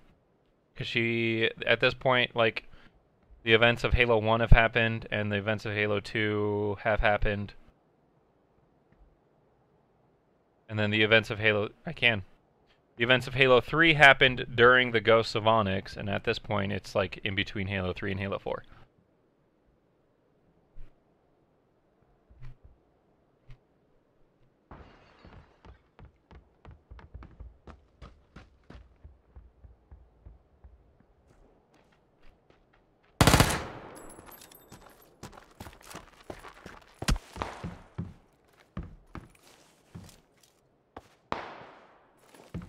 Because she, at this point, like, the events of Halo 1 have happened, and the events of Halo 2 have happened. And then the events of Halo... The events of Halo 3 happened during the Ghosts of Onyx, and at this point, it's, like, in between Halo 3 and Halo 4.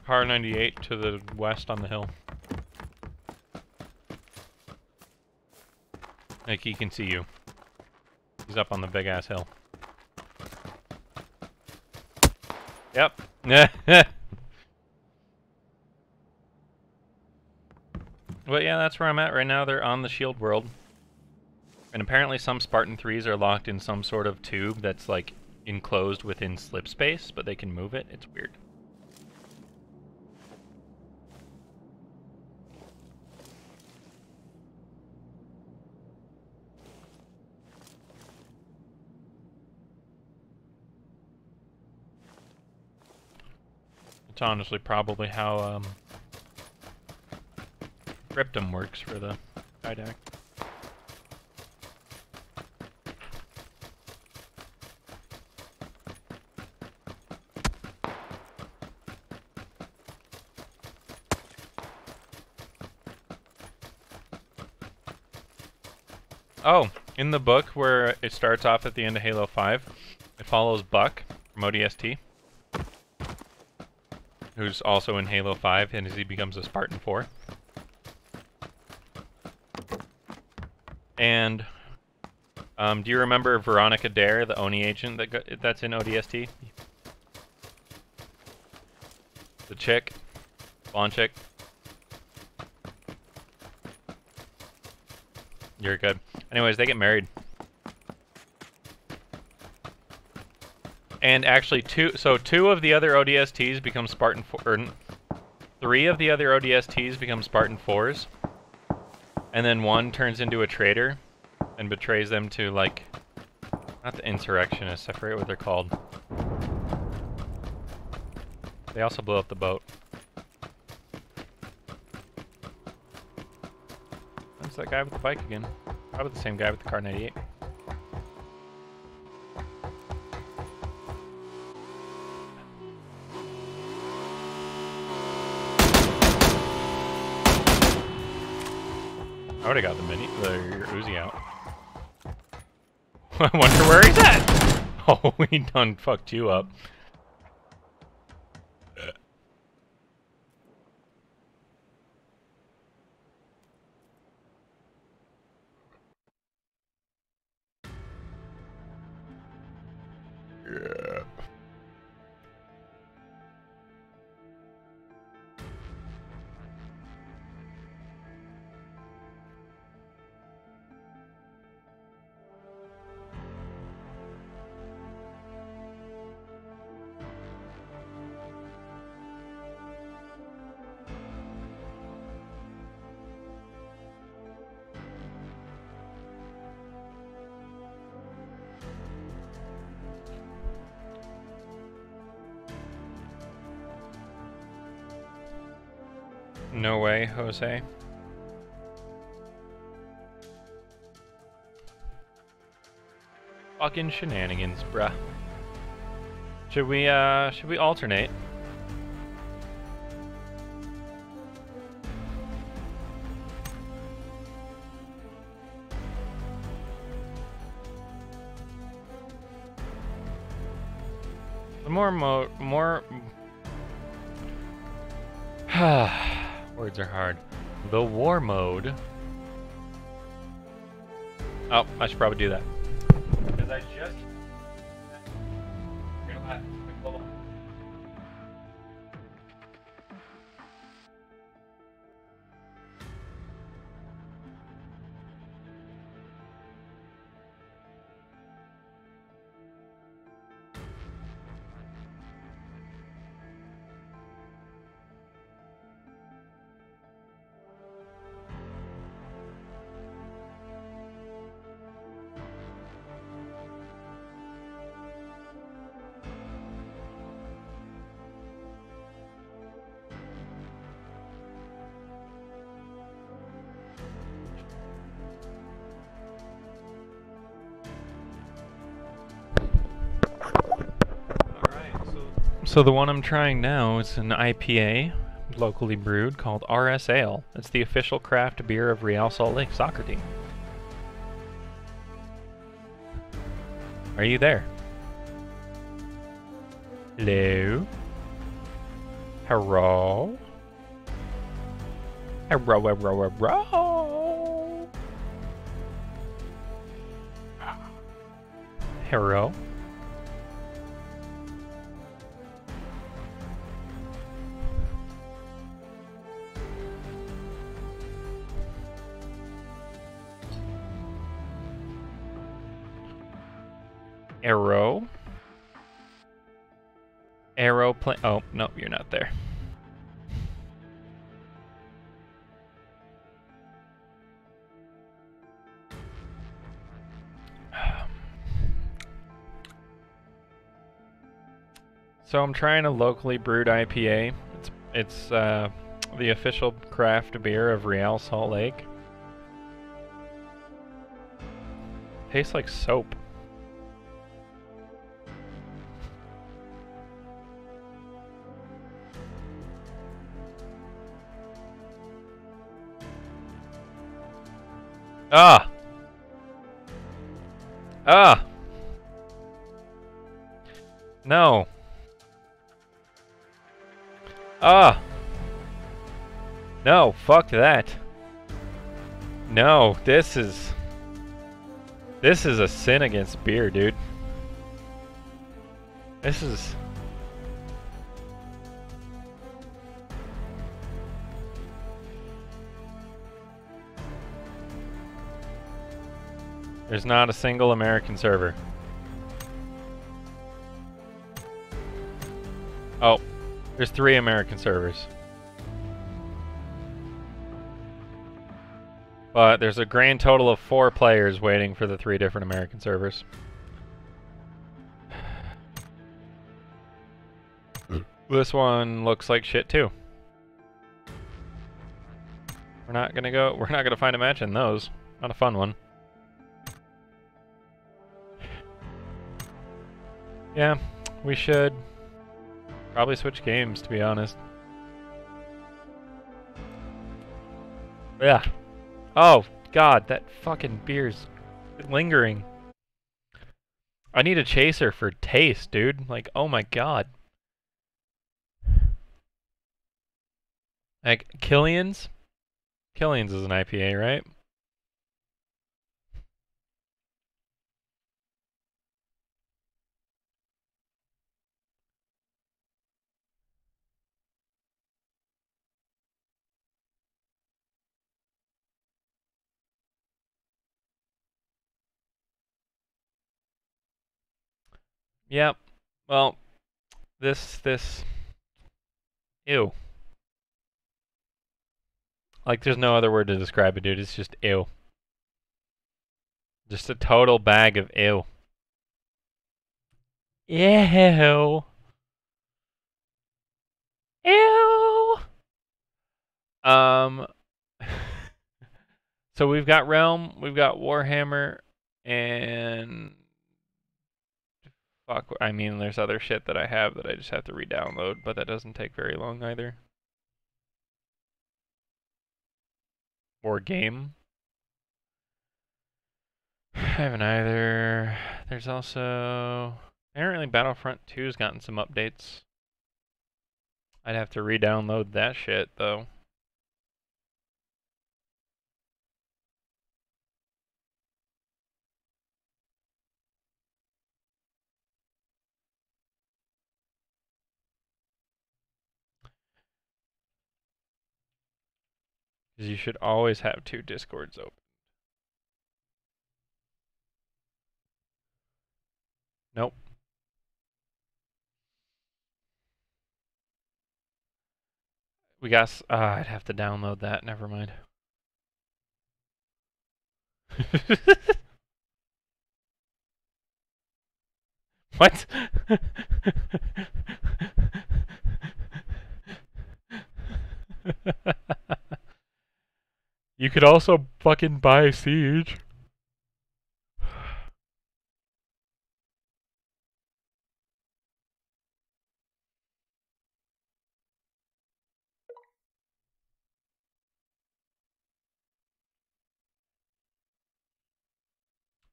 Car 98 to the west on the hill. Like, he can see you. He's up on the big-ass hill. Yep. But yeah, that's where I'm at right now. They're on the shield world. And apparently some Spartan 3s are locked in some sort of tube that's, like, enclosed within slip space, but they can move it. It's weird. It's honestly probably how Cryptum works for the Didact. Oh, in the book where it starts off at the end of Halo 5, it follows Buck from ODST, who's also in Halo 5, and as he becomes a Spartan 4. And do you remember Veronica Dare, the Oni agent that's in ODST? The chick, blonde chick. You're good. Anyways, they get married. And actually, two of the other ODSTs become Spartan 4, or 3 of the other ODSTs become Spartan 4s. And then one turns into a traitor and betrays them to, like, not the insurrectionists, I forget what they're called. They also blew up the boat. That's that guy with the bike again. Probably the same guy with the car 98. I would've got the Uzi out. I wonder where he's at! Oh, he done fucked you up. Yeah. No way, Jose. Fucking shenanigans, bruh. Should we alternate? The more words are hard. The war mode. Oh, I should probably do that. Because I just... So the one I'm trying now is an IPA, locally brewed, called RS Ale. It's the official craft beer of Real Salt Lake soccer team. Are you there? Hello? Hello? Hello? Hello? Arrow. Aeroplane. Oh, no, you're not there. So I'm trying a locally brewed IPA. It's the official craft beer of Real Salt Lake. Tastes like soap. Ah! Ah! No. Ah! No, fuck that. No, this is a sin against beer, dude. This is... There's not a single American server. Oh, there's 3 American servers. But there's a grand total of 4 players waiting for the 3 different American servers. This one looks like shit too. We're not gonna find a match in those. Not a fun one. Yeah, we should probably switch games, to be honest. Yeah. Oh, God, that fucking beer's lingering. I need a chaser for taste, dude. Like, oh my God. Like, Killian's? Killian's is an IPA, right? Yep. Well, this... Ew. Like, there's no other word to describe it, dude. It's just ew. Just a total bag of ew. Ew. Ew. So we've got Realm, we've got Warhammer, and fuck, I mean, there's other shit that I have that I just have to re-download, but that doesn't take very long either. Or game. I haven't either. There's also apparently Battlefront 2's gotten some updates. I'd have to re-download that shit though. Because you should always have 2 Discords open. Nope. We got. I'd have to download that. Never mind. What? You could also fucking buy Siege.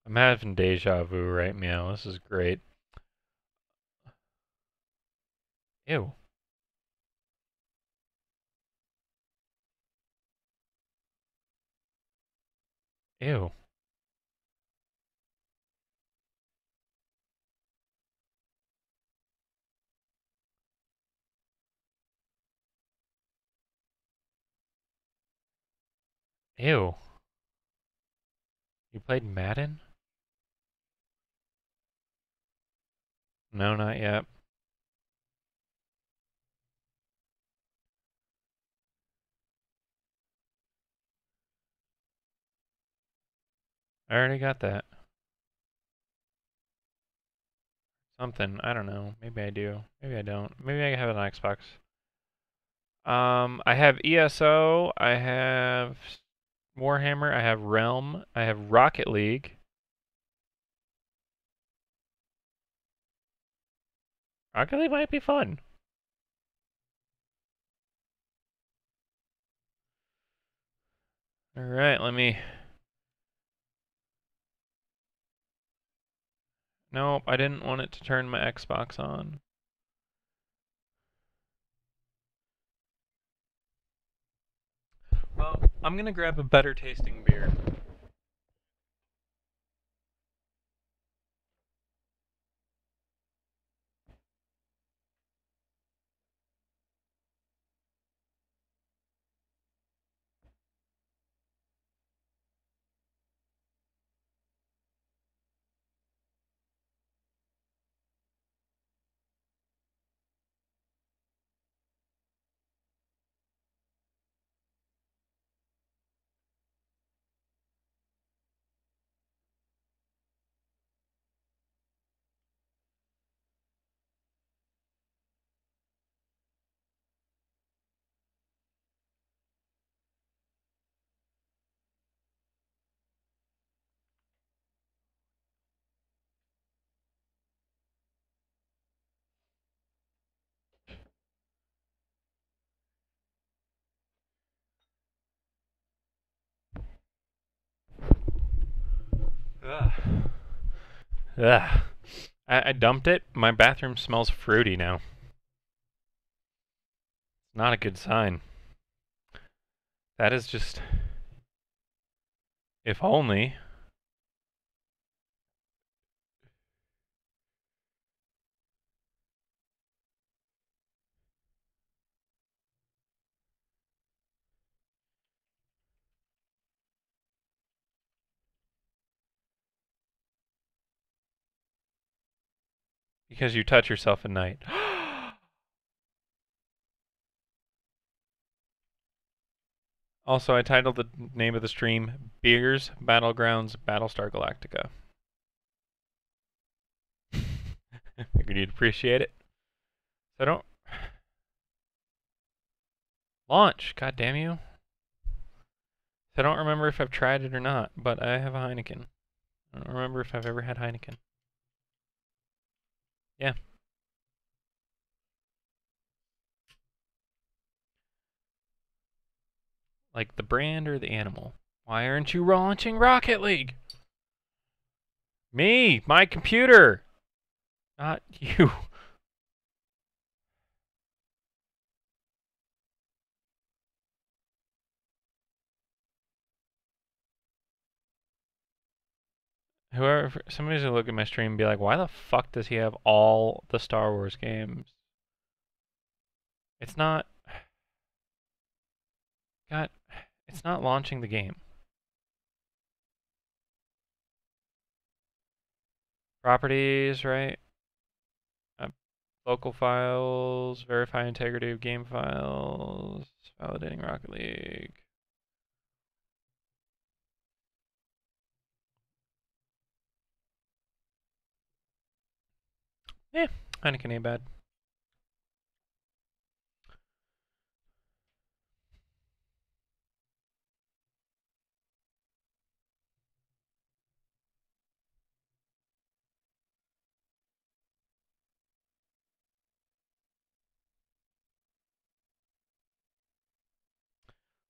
I'm having deja vu right now. This is great. Ew. Ew. Ew. You played Madden? No, not yet. I already got that. Something. I don't know. Maybe I do. Maybe I don't. Maybe I have an Xbox. I have ESO. I have Warhammer. I have Realm. I have Rocket League. Rocket League might be fun. Alright, let me... Nope, I didn't want it to turn my Xbox on. Well, I'm gonna grab a better tasting beer. Ugh. Ugh. I dumped it. My bathroom smells fruity now. Not a good sign. That is just... If only... Because you touch yourself at night. Also, I titled the name of the stream, Beers, Battlegrounds, Battlestar Galactica. Figured you'd appreciate it. So don't... Launch, god damn you. I don't remember if I've tried it or not, but I have a Heineken. I don't remember if I've ever had Heineken. Yeah. Like the brand or the animal? Why aren't you launching Rocket League? Me! My computer! Not you. Whoever, somebody's gonna look at my stream and be like, why the fuck does he have all the Star Wars games? It's not... God, it's not launching the game. Properties, right? Local files, verify integrity of game files, validating Rocket League. Eh, Heineken ain't bad.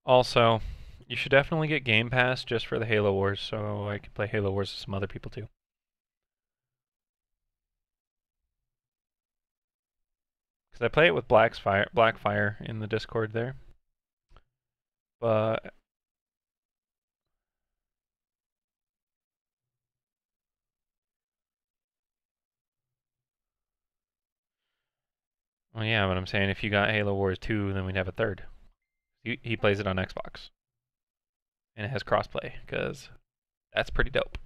Also, you should definitely get Game Pass just for the Halo Wars, so I can play Halo Wars with some other people too. Because I play it with Blackfire in the Discord there. But well, yeah, but I'm saying if you got Halo Wars 2, then we'd have a third. He plays it on Xbox. And it has crossplay, because that's pretty dope.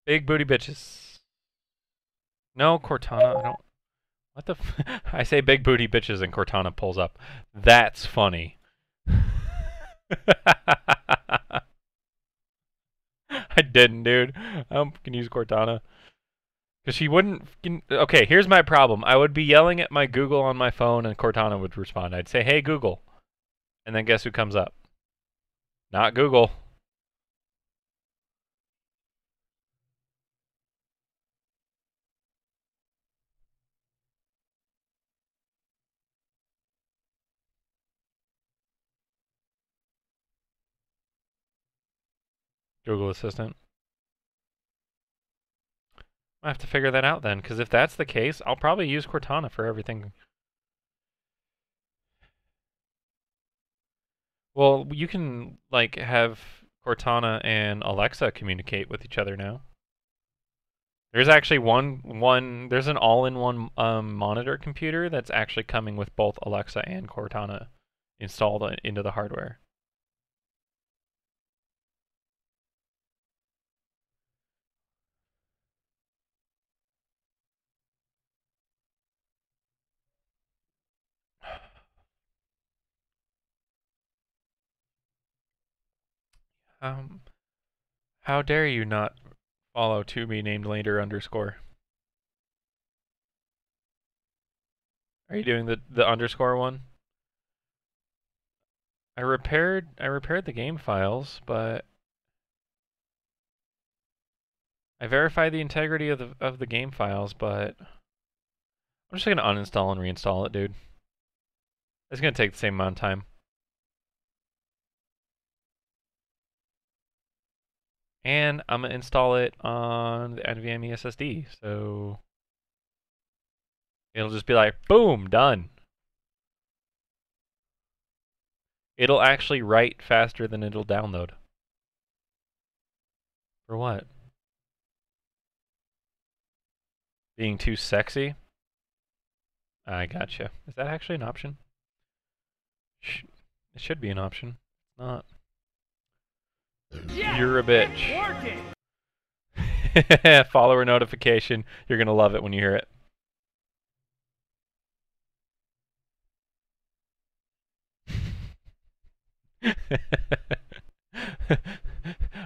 Big booty bitches. No, Cortana, I don't... What the I say big booty bitches and Cortana pulls up. That's funny. I didn't, dude. I can use Cortana. Because she wouldn't... Okay, here's my problem. I would be yelling at my Google on my phone and Cortana would respond. I'd say, hey, Google. And then guess who comes up? Not Google. Google Assistant. I have to figure that out then, because if that's the case, I'll probably use Cortana for everything. Well, you can, like, have Cortana and Alexa communicate with each other now. There's actually there's an all-in-one monitor computer that's actually coming with both Alexa and Cortana installed into the hardware. How dare you not follow to be named later underscore? Are you doing the underscore one? I repaired the game files, but I verified the integrity of the game files, but I'm just gonna uninstall and reinstall it, dude. It's gonna take the same amount of time. And I'm gonna install it on the NVMe SSD, so it'll just be like, boom, done. It'll actually write faster than it'll download. For what? Being too sexy? I gotcha. Is that actually an option? It should be an option. It's not. Yeah, you're a bitch. Follower notification. You're gonna love it when you hear it.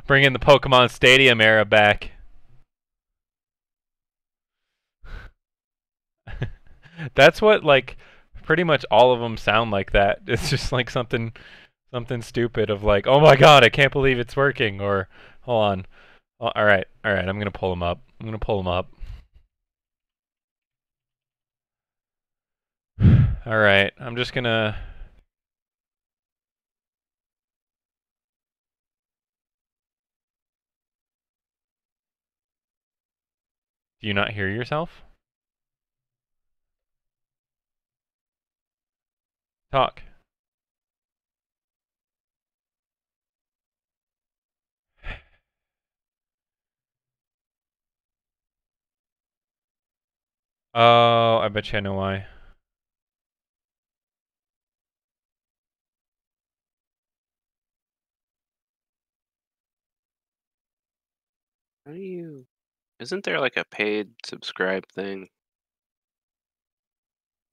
Bringing the Pokemon Stadium era back. That's what, like, pretty much all of them sound like that. It's just like something stupid of like, oh my god, I can't believe it's working, or hold on. Oh, all right, I'm gonna pull them up. All right, I'm just gonna. Do you not hear yourself? Talk. Oh, I bet you I know why. How do you... Isn't there like a paid subscribe thing?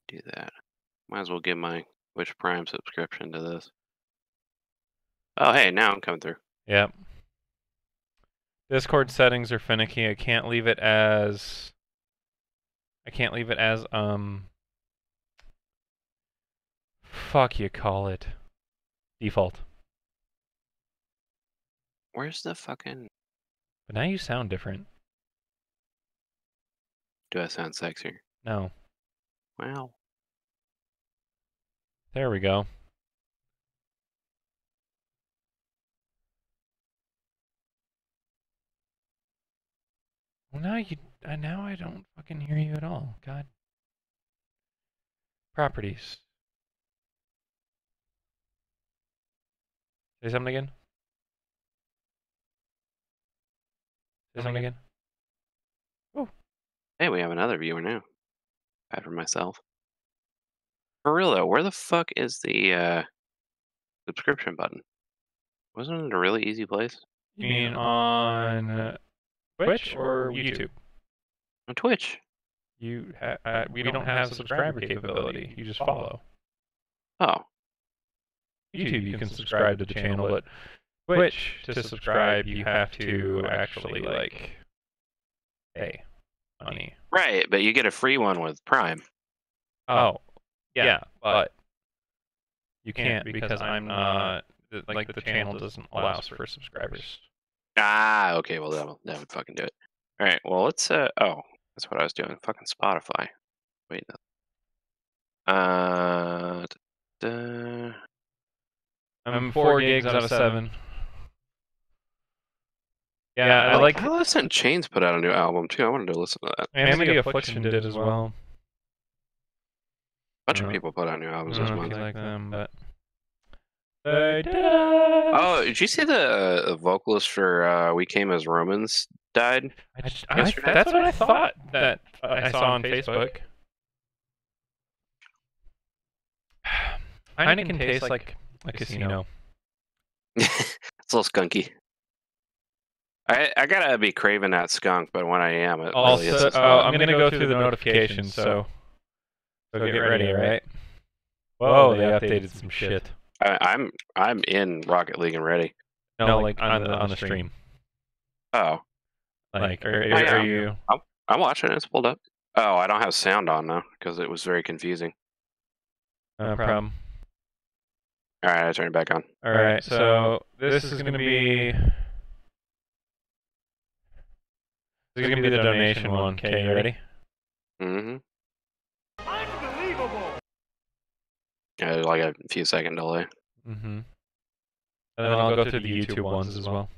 Do that. Might as well give my Twitch Prime subscription to this. Oh, hey, now I'm coming through. Yep. Discord settings are finicky. I can't leave it as fuck you call it default. Where's the fucking... But now you sound different. Do I sound sexier? No. Wow. There we go. Well, now I don't fucking hear you at all. God. Properties. Say something again. Say something again. Oh. Hey, we have another viewer now. Bad for myself. For real though, where the fuck is the subscription button? Wasn't it a really easy place? You mean on Twitch or YouTube? On Twitch. We don't have subscriber capability. You just follow. Oh. YouTube, you can subscribe to the channel, but Twitch, to subscribe, you have to actually, like, pay money. Right, but you get a free one with Prime. Oh, yeah, but you can't because I'm not, like, the channel doesn't allow for subscribers. Ah, okay, well that would fucking do it. Alright, well let's oh, that's what I was doing. Fucking Spotify. Wait, no. I'm 4 gigs out of 7. Yeah, I like... Alice in Chains put out a new album too. I wanted to listen to that. Amity Affliction did as well. A bunch of people put out new albums this month. I like them, but... Oh, did you see the vocalist for We Came as Romans died? That's what I thought that I saw on Facebook. Heineken tastes like a casino. It's a little skunky. I gotta be craving that skunk, but when I am, it Also, really is. I'm gonna go through the notifications, so get ready, alright? Whoa, they updated some shit. I'm in Rocket League and ready. No, like on the stream. Oh, like are you? I'm watching it. It's pulled up. Oh, I don't have sound on though because it was very confusing. No problem. All right, I turn it back on. All right, so this is gonna be the donation one. Okay, you ready? Mm-hmm. Unbelievable. Yeah, there's like a few second delay. Mm-hmm. And then I'll go through the YouTube ones as well,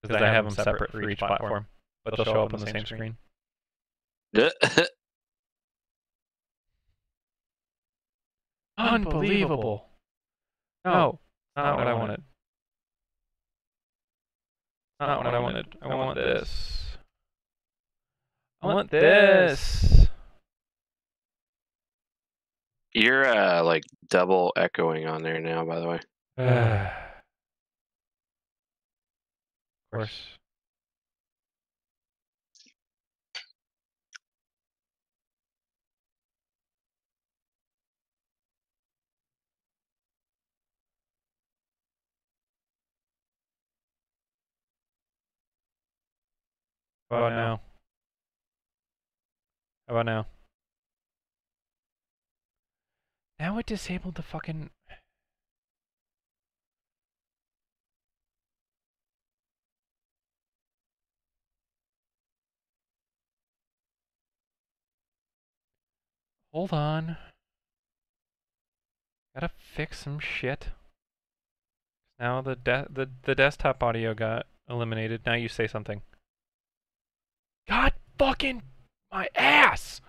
because I have them separate for each platform, but they'll show up on the same screen. Unbelievable. No, not what I wanted. Not what I wanted. I want this. I want this. You're like double echoing on there now, by the way. Of course. How about now? How about now? Now it disabled the fucking... Hold on. Gotta fix some shit. Now the desktop audio got eliminated. Now you say something. God fucking my ass!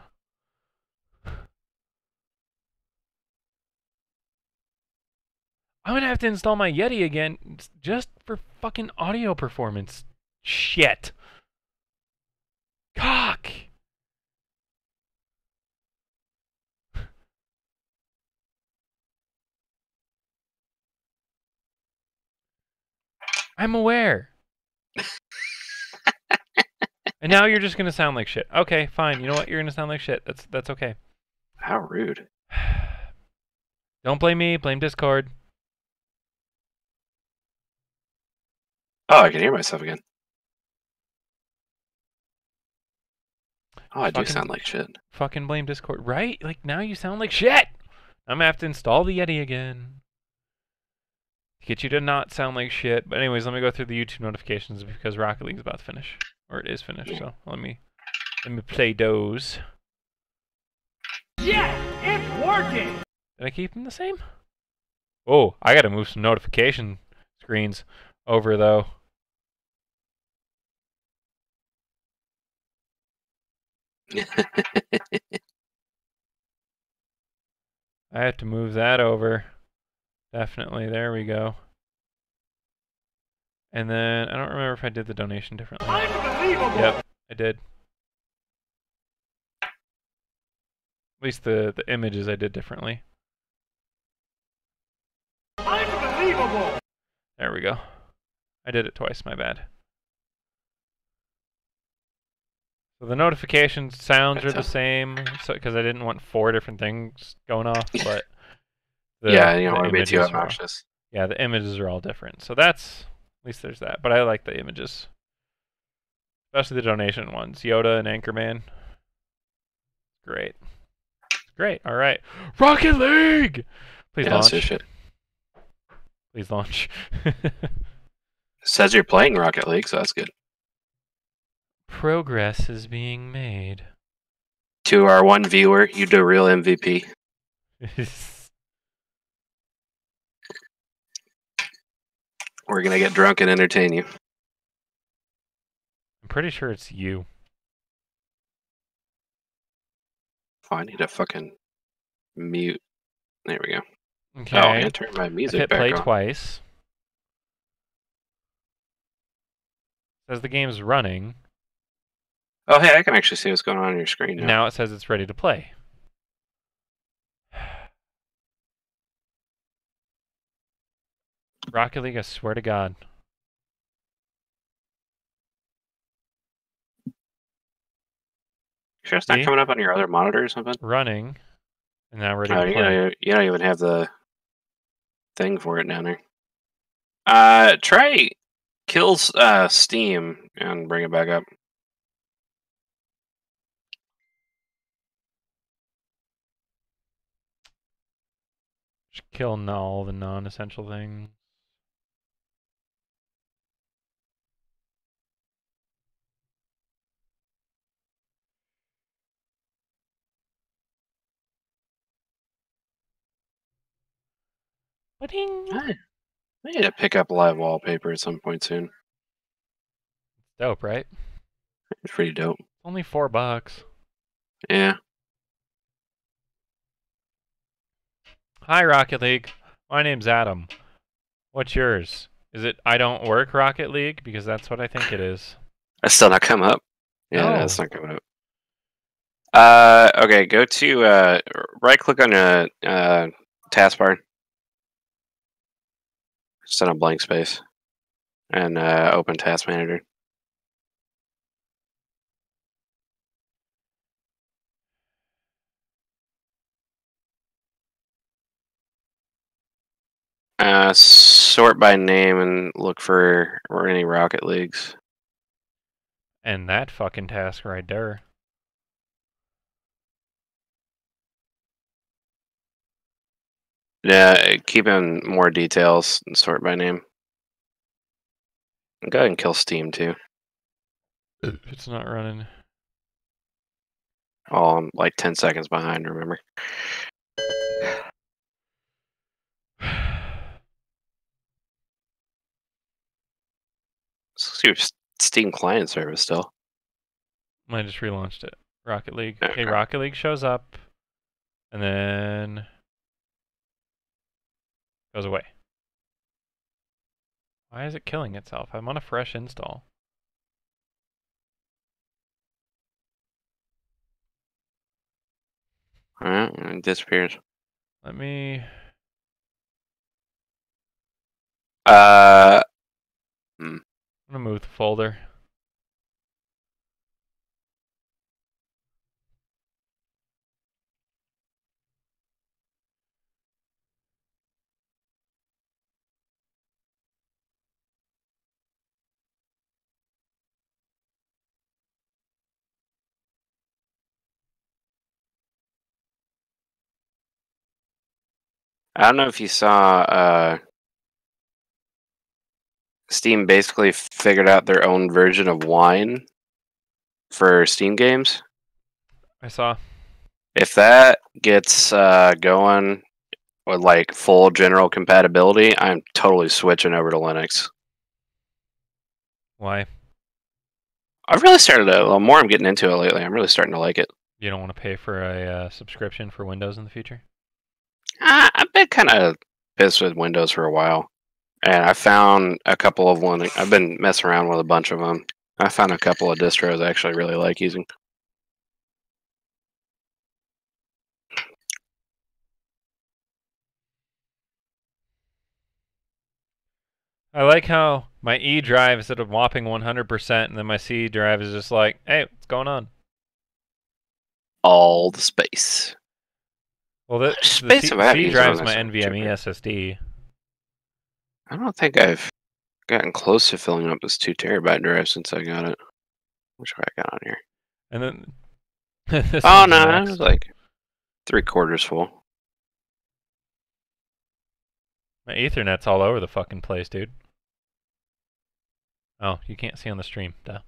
I'm gonna have to install my Yeti again just for fucking audio performance. Shit. Cock! I'm aware. And now you're just gonna sound like shit. Okay, fine. You know what? You're gonna sound like shit. That's okay. How rude. Don't blame me. Blame Discord. Oh, I can hear myself again. Oh, I do Fucking- sound like shit. Fucking blame Discord, right? Like now you sound like shit. I'm gonna have to install the Yeti again to get you to not sound like shit. But anyways, let me go through the YouTube notifications because Rocket League's about to finish, or it is finished. So let me play those. Yes, it's working! Did I keep them the same? Oh, I gotta move some notification screens over though. I have to move that over. Definitely. There we go. And then I don't remember if I did the donation differently. Unbelievable! Yep, I did. At least the images I did differently. Unbelievable! There we go. I did it twice, my bad. So the notification sounds are the same, because I didn't want 4 different things going off, but Yeah, you don't the want to be too images are all- obnoxious. yeah, the images are all different. So that's, at least there's that. But I like the images. Especially the donation ones. Yoda and Anchorman. Great. Great. All right. Rocket League! Please Yeah, launch. so shit. Please launch. It says you're playing Rocket League, so that's good. Progress is being made. To our one viewer, you the real MVP. We're gonna get drunk and entertain you. I'm pretty sure it's you. Oh, I need to fucking mute. There we go. Okay. Oh, and turn my I've music hit back play on. twice. Says the game's running. Oh, hey, I can actually see what's going on your screen now. Now it says it's ready to play. Rocket League, I swear to God. Sure it's not See? coming up on your other monitor or something? Running. And now ready Oh, to play. you don't even have the thing for it down there. Try kills Steam and bring it back up. Just kill all the non-essential things. Ba-ding! I need to pick up live wallpaper at some point soon. Dope, right? It's pretty dope. Only $4. Yeah. Hi, Rocket League. My name's Adam. What's yours? Is it I Don't Work Rocket League? Because that's what I think it is. That's still not come up. Yeah, No. that's not coming up. Okay, go to right click on a taskbar. Set a blank space. And open Task Manager. Sort by name and look for any Rocket Leagues. And that fucking task right there. Yeah, keep in more details and sort by name. Go ahead and kill Steam too. It's not running. Oh, I'm like 10 seconds behind, remember? It's your Steam client service still. I just relaunched it. Rocket League. Okay. Okay, Rocket League shows up. And then goes away. Why is it killing itself? I'm on a fresh install. Alright, it disappears. Let me... Hmm. I'm gonna move the folder. I don't know if you saw, Steam basically figured out their own version of wine for Steam games. I saw. If that gets going with like full general compatibility, I'm totally switching over to Linux. Why? I've really started to, the more I'm getting into it lately, I'm really starting to like it. You don't want to pay for a subscription for Windows in the future? I've been kind of pissed with Windows for a while. And I found a couple of one. I've been messing around with a bunch of them. I found a couple of distros I actually really like using. I like how my E drive is at a whopping 100%, and then my C drive is just like, hey, what's going on? All the space. Well, the Space C, of that C is drive's on my this NVMe computer. SSD. I don't think I've gotten close to filling up this 2 terabyte drive since I got it. Which way I got on here? And then this Oh one's no, it maxed. was like 3/4 full. My Ethernet's all over the fucking place, dude. Oh, you can't see on the stream. Duh.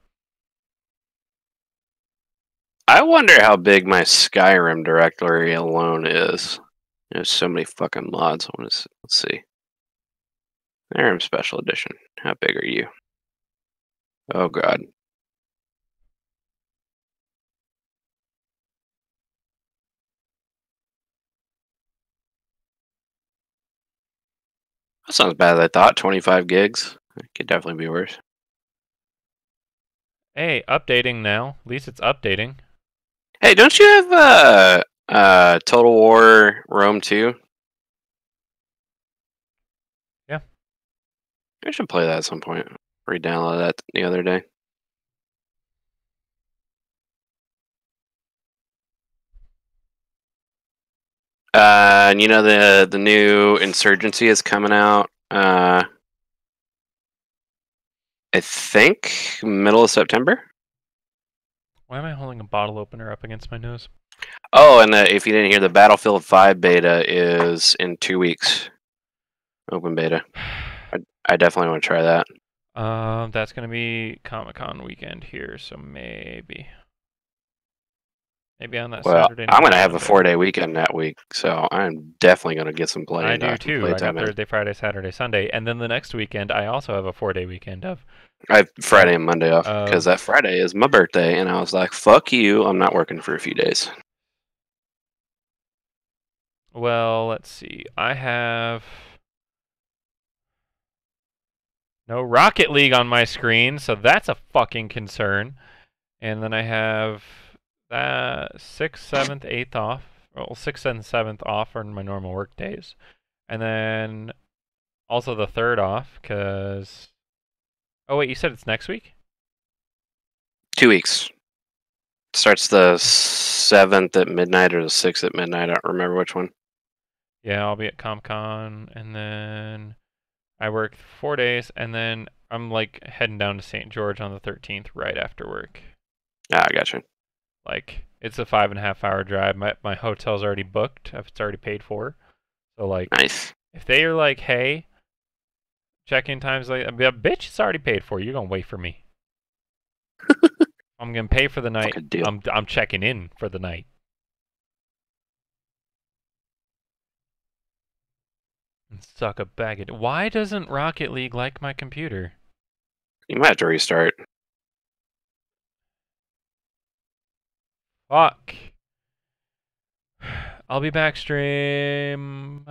I wonder how big my Skyrim directory alone is. There's so many fucking mods. Let's see. Skyrim Special Edition. How big are you? Oh god. That sounds bad as I thought. 25 gigs. It could definitely be worse. Hey, updating now. At least it's updating. Hey, don't you have Total War Rome 2? Yeah. I should play that at some point. Re-downloaded that the other day. And you know the new Insurgency is coming out. I think middle of September. Why am I holding a bottle opener up against my nose? Oh, and if you didn't hear, the Battlefield 5 beta is in 2 weeks. Open beta. I definitely want to try that. That's gonna be Comic-Con weekend here, so maybe on that Well, Saturday. I'm going to have a Sunday. 4-day weekend that week, so I'm definitely going to get some play. I do too. I got Playtime in. Thursday, Friday, Saturday, Sunday, and then the next weekend I also have a 4-day weekend of. I have Friday and Monday off because that Friday is my birthday, and I was like, "Fuck you! I'm not working for a few days." Well, let's see. I have no Rocket League on my screen, so that's a fucking concern. And then I have that 6th, 7th, 8th off. Well, 6th and 7th off are my normal work days. And then also the 3rd off, because... Oh, wait, you said it's next week? 2 weeks. Starts the 7th at midnight or the 6th at midnight. I don't remember which one. Yeah, I'll be at Comic-Con, and then I work 4 days, and then I'm like heading down to St. George on the 13th right after work. Ah, I gotcha. Like, it's a 5.5 hour drive. My hotel's already booked. It's already paid for. So like, Nice. if they are like, hey, check-in times like, bitch, it's already paid for. You're gonna wait for me. I'm gonna pay for the night. Fucking deal. I'm checking in for the night. And suck a bag of. Why doesn't Rocket League like my computer? You might have to restart. Fuck. I'll be back stream.